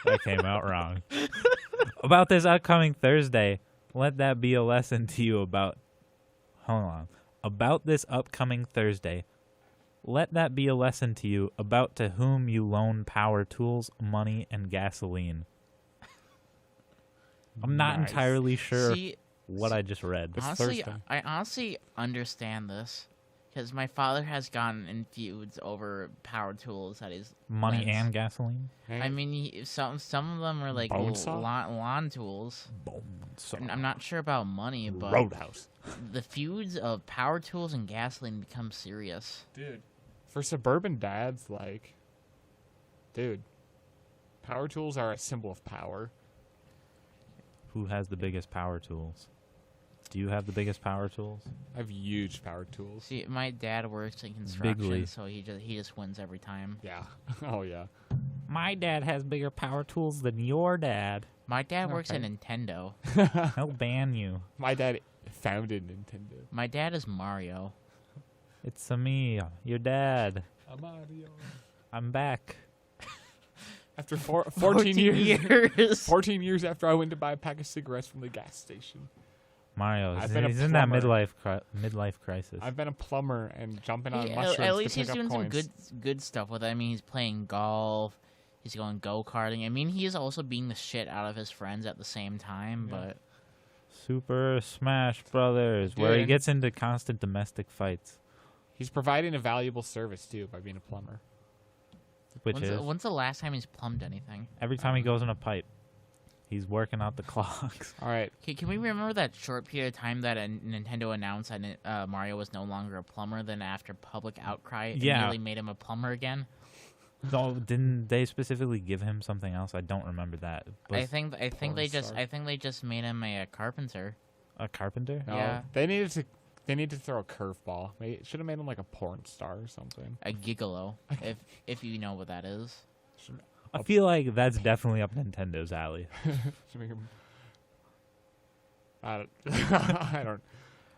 Speaker 3: That came out wrong. About this upcoming Thursday, let that be a lesson to you about... Hold on. About this upcoming Thursday, let that be a lesson to you about to whom you loan power tools, money, and gasoline. I'm not
Speaker 1: Nice.
Speaker 3: entirely sure
Speaker 2: See,
Speaker 3: what I just read.
Speaker 1: It's
Speaker 2: honestly,
Speaker 1: Thursday.
Speaker 2: I honestly understand this because my father has gotten in feuds over power tools that he's
Speaker 3: Money
Speaker 2: lends.
Speaker 3: and gasoline?
Speaker 2: I mean, some of them are like
Speaker 1: Bone saw?
Speaker 2: lawn tools.
Speaker 3: So,
Speaker 2: I'm not sure about money, but
Speaker 1: Roadhouse.
Speaker 2: the feuds of power tools and gasoline become serious.
Speaker 1: Dude. For suburban dads, power tools are a symbol of power.
Speaker 3: who has the biggest power tools? Do you have the biggest power tools?
Speaker 1: I have huge power tools.
Speaker 2: See, my dad works in construction,
Speaker 3: Bigly.
Speaker 2: so he just wins every time.
Speaker 1: Yeah. Oh, yeah.
Speaker 3: My dad has bigger power tools than your dad.
Speaker 2: My dad works at
Speaker 1: Okay.
Speaker 2: Nintendo.
Speaker 3: He'll ban you.
Speaker 1: My dad founded Nintendo.
Speaker 2: My dad is Mario.
Speaker 3: It's me, your dad.
Speaker 1: Mario.
Speaker 3: I'm back.
Speaker 1: After 14
Speaker 2: years.
Speaker 1: 14 years after I went to buy a pack of cigarettes from the gas station.
Speaker 3: Mario,
Speaker 1: I've been a
Speaker 3: he's in that
Speaker 1: plumber.
Speaker 3: midlife crisis.
Speaker 1: I've been a plumber and jumping on
Speaker 2: Hey,
Speaker 1: mushrooms
Speaker 2: at
Speaker 1: to
Speaker 2: least
Speaker 1: pick
Speaker 2: he's
Speaker 1: up
Speaker 2: doing
Speaker 1: coins.
Speaker 2: some good stuff with it. I mean, he's playing golf. He's going go-karting. I mean, he is also beating the shit out of his friends at the same time,
Speaker 1: Yeah.
Speaker 2: but
Speaker 3: Super Smash Brothers, where he
Speaker 1: Dude.
Speaker 3: gets into constant domestic fights,
Speaker 1: He's providing a valuable service, too, by being a plumber.
Speaker 3: which is
Speaker 2: when's the last time he's plumbed anything?
Speaker 3: every time he goes in a pipe, he's working out the clocks.
Speaker 1: All right.
Speaker 2: Can we remember that short period of time that Nintendo announced that Mario was no longer a plumber? Then after public outcry, it
Speaker 3: Yeah.
Speaker 2: nearly made him a plumber again.
Speaker 3: No, didn't they specifically give him something else? I don't remember that.
Speaker 2: I think they
Speaker 1: porn
Speaker 2: just
Speaker 1: star.
Speaker 2: made him a carpenter.
Speaker 3: A carpenter?
Speaker 1: No,
Speaker 2: Yeah.
Speaker 1: they needed to throw a curveball. Should have made him like a porn star or something.
Speaker 2: A gigolo, if you know what that is.
Speaker 3: I feel like that's definitely up Nintendo's alley.
Speaker 1: Should make him. I don't. I don't.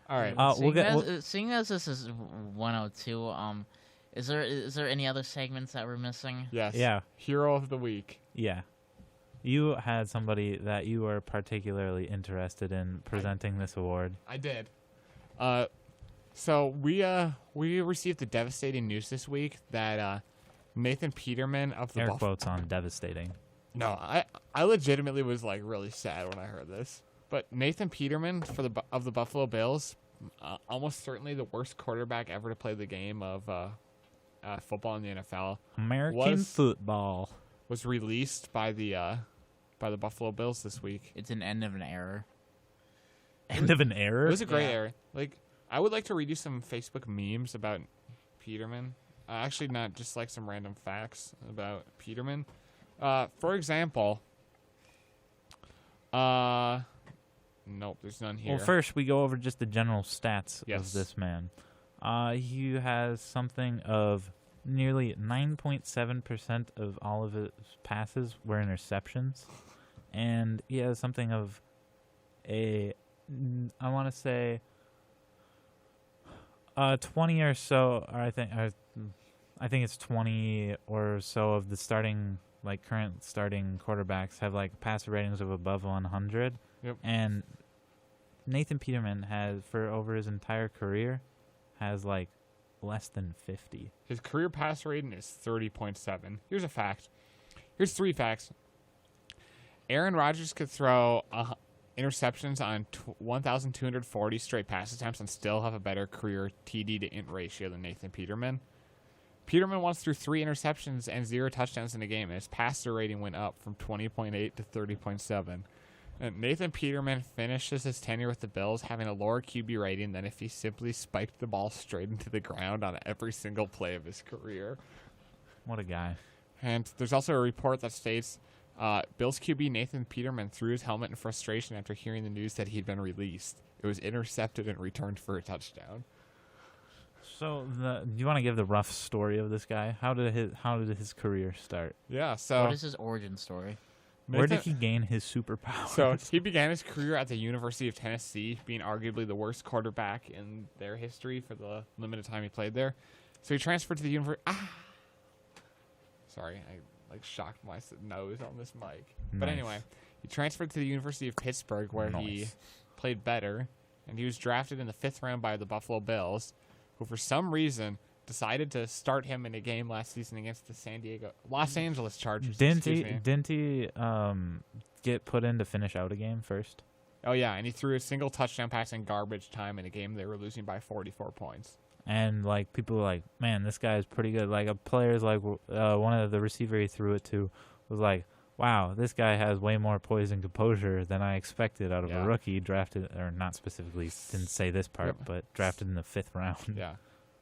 Speaker 1: All right.
Speaker 2: Seeing as this is 102, is there any other segments that we're missing?
Speaker 1: Yes.
Speaker 3: Yeah.
Speaker 1: Hero of the week.
Speaker 3: Yeah. You had somebody that you were particularly interested in presenting this award.
Speaker 1: I did. So we received the devastating news this week that Nathan Peterman of the
Speaker 3: Air quotes on devastating.
Speaker 1: No, I legitimately was like really sad when I heard this. But Nathan Peterman of the Buffalo Bills, almost certainly the worst quarterback ever to play the game of football in the NFL,
Speaker 3: American football
Speaker 1: was released by the Buffalo Bills this week.
Speaker 2: It's an end of an era.
Speaker 3: End of an era?
Speaker 1: It was a great era. Like, I would like to read you some Facebook memes about Peterman. Actually, not just like some random facts about Peterman. For example, nope, there's none here.
Speaker 3: Well, first we go over just the general stats
Speaker 1: Yes.
Speaker 3: of this man. He has something of nearly 9.7% of all of his passes were interceptions, and he has something of I want to say 20 or so, or I think it's 20 or so of the current starting quarterbacks have like passer ratings of above 100.
Speaker 1: Yep.
Speaker 3: And Nathan Peterman has, for over his entire career, has like less than 50.
Speaker 1: His career pass rating is 30.7. Here's a fact. Here's 3 facts. Aaron Rodgers could throw interceptions on 1,240 straight pass attempts and still have a better career TD to int ratio than Nathan Peterman. Peterman once threw 3 interceptions and 0 touchdowns in a game, and his passer rating went up from 20.8 to 30.7. And Nathan Peterman finishes his tenure with the Bills having a lower QB rating than if he simply spiked the ball straight into the ground on every single play of his career.
Speaker 3: What a guy.
Speaker 1: And there's also a report that states Bills QB Nathan Peterman threw his helmet in frustration after hearing the news that he'd been released. It was intercepted and returned for a touchdown.
Speaker 3: So, do you want to give the rough story of this guy? How did his career start?
Speaker 1: Yeah, so
Speaker 2: What is his origin story?
Speaker 3: Where did he gain his superpowers?
Speaker 1: So he began his career at the University of Tennessee, being arguably the worst quarterback in their history for the limited time he played there. So he transferred to the University. Sorry, I shocked my nose on this mic. But
Speaker 3: Nice.
Speaker 1: anyway, he transferred to the University of Pittsburgh, where he
Speaker 3: Nice.
Speaker 1: played better, and he was drafted in the 5th round by the Buffalo Bills, who for some reason decided to start him in a game last season against the Los Angeles Chargers.
Speaker 3: Didn't
Speaker 1: excuse me.
Speaker 3: he get put in to finish out a game first?
Speaker 1: Oh yeah, and he threw a single touchdown pass in garbage time in a game they were losing by 44 points.
Speaker 3: And like people were like, man, this guy is pretty good. Like a player's like one of the receiver he threw it to was like, wow, this guy has way more poise and composure than I expected out of a rookie drafted, or not specifically, didn't say this part, but drafted in the 5th round.
Speaker 1: Yeah.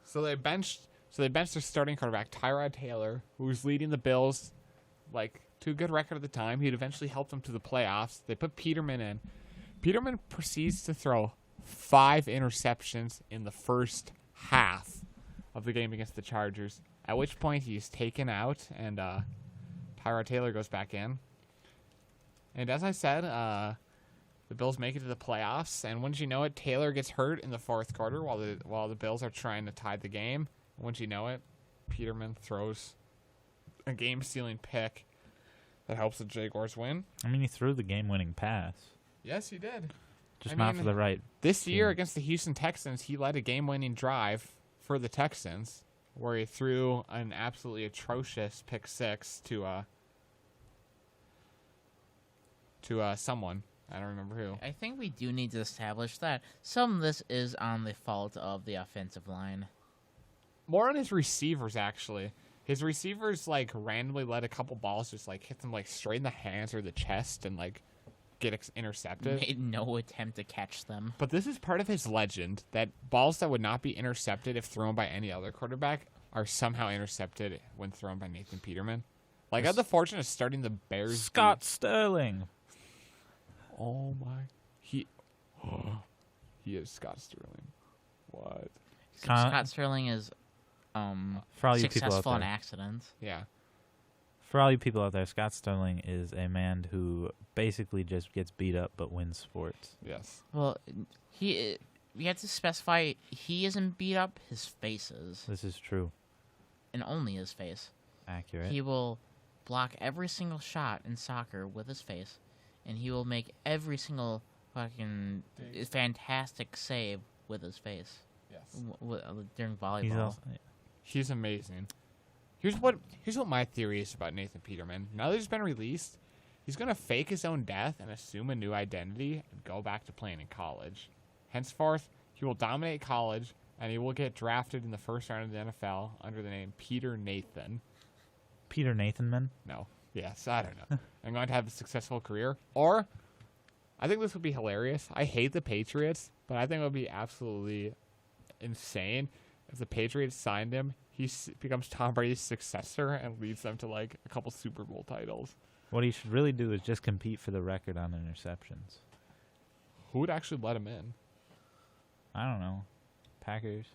Speaker 1: So they benched their starting quarterback, Tyrod Taylor, who was leading the Bills like to a good record at the time. He'd eventually helped them to the playoffs. They put Peterman in. Peterman proceeds to throw 5 interceptions in the first half of the game against the Chargers, at which point he's taken out and Tyrod Taylor goes back in. And as I said, the Bills make it to the playoffs, and wouldn't you know it, Taylor gets hurt in the 4th quarter while the Bills are trying to tie the game. Wouldn't you know it, Peterman throws a game-stealing pick that helps the Jaguars win.
Speaker 3: I mean, he threw the game-winning pass,
Speaker 1: Yes, he did.
Speaker 3: just not for the right.
Speaker 1: This year
Speaker 3: team.
Speaker 1: against the Houston Texans, he led a game-winning drive for the Texans, where he threw an absolutely atrocious pick 6 to someone. I don't remember who.
Speaker 2: I think we do need to establish that some of this is on the fault of the offensive line.
Speaker 1: More on his receivers, actually. His receivers, like, randomly let a couple balls just, like, hit them, like, straight in the hands or the chest and, like, get intercepted.
Speaker 2: Made no attempt to catch them.
Speaker 1: But this is part of his legend, that balls that would not be intercepted if thrown by any other quarterback are somehow intercepted when thrown by Nathan Peterman. Like, I had the fortune of starting the Bears.
Speaker 3: Scott Sterling.
Speaker 1: Oh my, he is Scott Sterling. What?
Speaker 2: Scott Sterling is
Speaker 3: For all you people out
Speaker 2: successful in
Speaker 3: there.
Speaker 2: accidents.
Speaker 1: Yeah.
Speaker 3: For all you people out there, Scott Sterling is a man who basically just gets beat up but wins sports.
Speaker 1: Yes.
Speaker 2: Well, you have to specify he isn't beat up. His face is,
Speaker 3: This is true.
Speaker 2: and only his face.
Speaker 3: Accurate.
Speaker 2: He will block every single shot in soccer with his face, and he will make every single fucking fantastic save with his face.
Speaker 1: Yes.
Speaker 2: During volleyball.
Speaker 3: He's also,
Speaker 1: He's amazing. Here's what my theory is about Nathan Peterman. Now that he's been released, he's gonna fake his own death and assume a new identity and go back to playing in college. Henceforth, he will dominate college and he will get drafted in the first round of the NFL under the name Peter Nathan.
Speaker 3: Peter Nathanman.
Speaker 1: No. Yes, I don't know. I'm going to have a successful career. Or, I think this would be hilarious. I hate the Patriots, but I think it would be absolutely insane if the Patriots signed him. He becomes Tom Brady's successor and leads them to like a couple Super Bowl titles.
Speaker 3: What he should really do is just compete for the record on interceptions.
Speaker 1: Who would actually let him in?
Speaker 3: I don't know. Packers.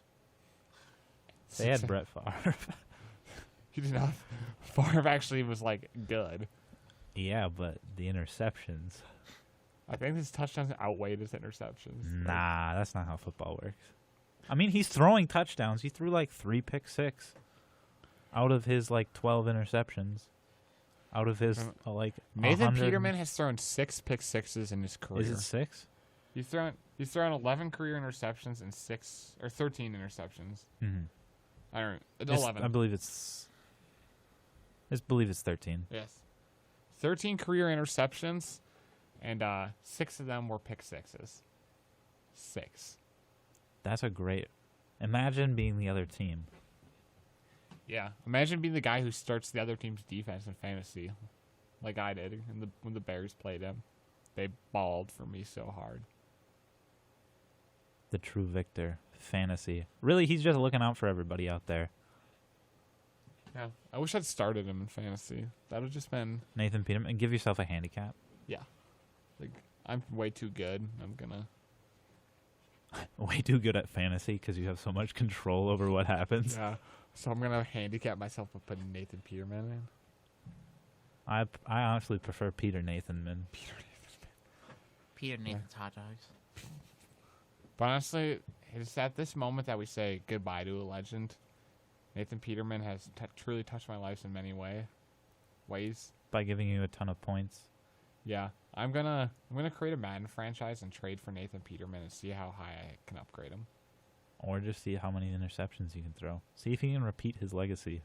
Speaker 3: They had Brett Favre.
Speaker 1: He did not. Favre actually was like good.
Speaker 3: Yeah, but the interceptions.
Speaker 1: I think his touchdowns outweighed his interceptions.
Speaker 3: Nah, that's not how football works. I mean, he's throwing touchdowns. He threw like 3 pick-six out of his like 12 interceptions. Out of his like
Speaker 1: Nathan
Speaker 3: 100
Speaker 1: Peterman has thrown 6 pick-sixes in his career.
Speaker 3: Is it 6?
Speaker 1: He's thrown 11 career interceptions and 13 interceptions.
Speaker 3: Mm-hmm.
Speaker 1: I don't know. 11.
Speaker 3: I believe it's 13.
Speaker 1: Yes. 13 career interceptions, and 6 of them were pick sixes. 6.
Speaker 3: That's a great. Imagine being the other team.
Speaker 1: Yeah. Imagine being the guy who starts the other team's defense in fantasy, like I did when the Bears played him. They balled for me so hard.
Speaker 3: The true victor. Fantasy. Really, he's just looking out for everybody out there.
Speaker 1: Yeah. I wish I'd started him in fantasy. That would have just been.
Speaker 3: Nathan Peterman. And give yourself a handicap.
Speaker 1: Yeah. Like, I'm way too good. I'm gonna.
Speaker 3: Way too good at fantasy because you have so much control over what happens.
Speaker 1: Yeah. So I'm gonna handicap myself by putting Nathan Peterman in.
Speaker 3: I honestly prefer Peter Nathanman.
Speaker 2: Peter Nathan's hot dogs.
Speaker 1: But honestly, it's at this moment that we say goodbye to a legend. Nathan Peterman has truly touched my life in many ways.
Speaker 3: By giving you a ton of points.
Speaker 1: Yeah, I'm gonna create a Madden franchise and trade for Nathan Peterman and see how high I can upgrade him.
Speaker 3: Or just see how many interceptions you can throw. See if you can repeat his legacy.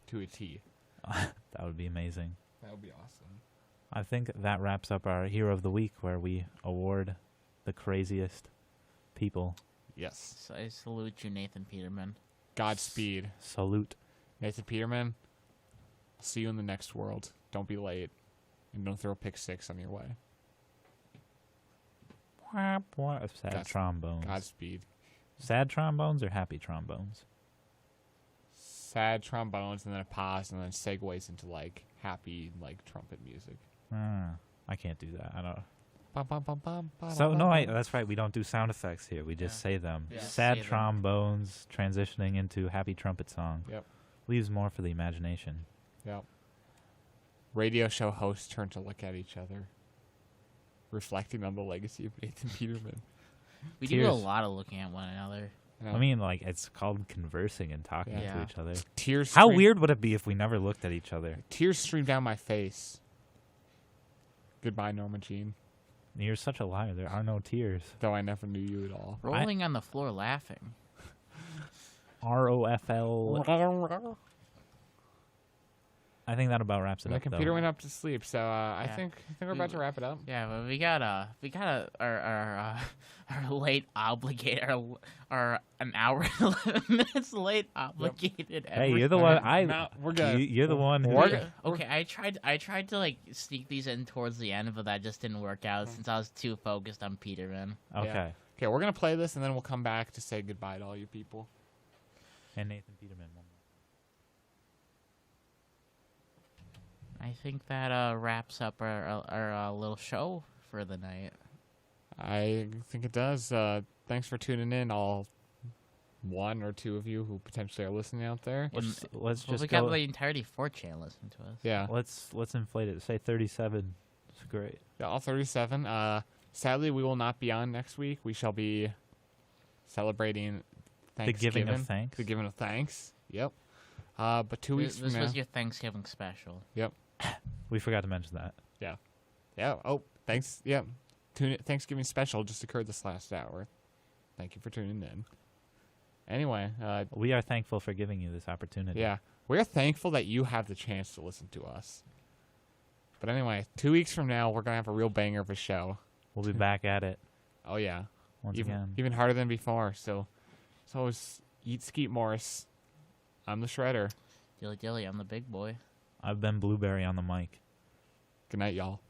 Speaker 1: To a T.
Speaker 3: That would be amazing.
Speaker 1: That would be awesome.
Speaker 3: I think that wraps up our Hero of the Week, where we award the craziest people.
Speaker 1: Yes.
Speaker 2: So I salute you, Nathan Peterman.
Speaker 1: Godspeed,
Speaker 3: Salute.
Speaker 1: Nathan Peterman. See you in the next world. Don't be late, and don't throw a pick 6 on your way.
Speaker 3: Sad trombones.
Speaker 1: Godspeed.
Speaker 3: Sad trombones or happy trombones?
Speaker 1: Sad trombones, and then a pause, and then segues into like happy like trumpet music.
Speaker 3: I can't do that. I don't.
Speaker 1: Bum, bum, bum, bum, ba,
Speaker 3: So
Speaker 1: ba,
Speaker 3: no,
Speaker 1: ba.
Speaker 3: that's right. We don't do sound effects here. We just say them.
Speaker 2: Yeah.
Speaker 3: Sad
Speaker 2: Say them.
Speaker 3: trombones transitioning into happy trumpet song.
Speaker 1: Yep.
Speaker 3: Leaves more for the imagination.
Speaker 1: Yep. Radio show hosts turn to look at each other, reflecting on the legacy of Nathan Peterman.
Speaker 2: We do a
Speaker 3: Tears.
Speaker 2: lot of looking at one another.
Speaker 1: Yeah.
Speaker 3: I mean, like, it's called conversing and talking
Speaker 2: Yeah.
Speaker 3: to each other.
Speaker 1: Tears.
Speaker 3: How
Speaker 1: stream-
Speaker 3: weird would it be if we never looked at each other?
Speaker 1: Tears stream down my face. Goodbye, Norma Jean.
Speaker 3: You're such a liar. There are no tears.
Speaker 1: Though I never knew you at all.
Speaker 2: Rolling on the floor laughing.
Speaker 3: ROFL. I think that about wraps it
Speaker 1: My
Speaker 3: up,
Speaker 1: computer
Speaker 3: though.
Speaker 1: went up to sleep, so I
Speaker 2: Yeah.
Speaker 1: think we're about to wrap it up.
Speaker 2: Yeah, but we got our late obligated our an hour and 11 minutes late obligated.
Speaker 3: Hey,
Speaker 2: every-
Speaker 3: you're the one.
Speaker 1: No, we're good.
Speaker 3: You're the one. Who,
Speaker 1: We're good.
Speaker 2: Okay, I tried to like sneak these in towards the end, but that just didn't work out since I was too focused on Peterman.
Speaker 3: Okay.
Speaker 1: Okay, we're gonna play this, and then we'll come back to say goodbye to all you people.
Speaker 3: And Nathan Peterman. One more.
Speaker 2: I think that wraps up our little show for the night.
Speaker 1: I think it does. Thanks for tuning in, all one or two of you who potentially are listening out there.
Speaker 3: Let's just
Speaker 2: we
Speaker 3: go.
Speaker 2: got the entirety 4chan listening to us.
Speaker 1: Yeah.
Speaker 3: Let's inflate it. Say 37. It's great.
Speaker 1: Yeah, all 37. Sadly, we will not be on next week. We shall be celebrating Thanksgiving.
Speaker 3: The giving of thanks.
Speaker 1: The giving of thanks. Yep. But 2 weeks
Speaker 2: This
Speaker 1: from now.
Speaker 2: was your Thanksgiving special.
Speaker 1: Yep.
Speaker 3: We forgot to mention that.
Speaker 1: Yeah. Oh, thanks. Yep. Thanksgiving special just occurred this last hour. Thank you for tuning in. Anyway.
Speaker 3: We are thankful for giving you this opportunity.
Speaker 1: Yeah. We're thankful that you have the chance to listen to us. But anyway, 2 weeks from now, we're going to have a real banger of a show.
Speaker 3: We'll be back at it
Speaker 1: Oh, yeah.
Speaker 3: once again.
Speaker 1: Even harder than before. So always eat Skeet Morris. I'm the Shredder.
Speaker 2: Dilly dilly, I'm the big boy.
Speaker 3: I've been Blueberry on the mic.
Speaker 1: Good night, y'all.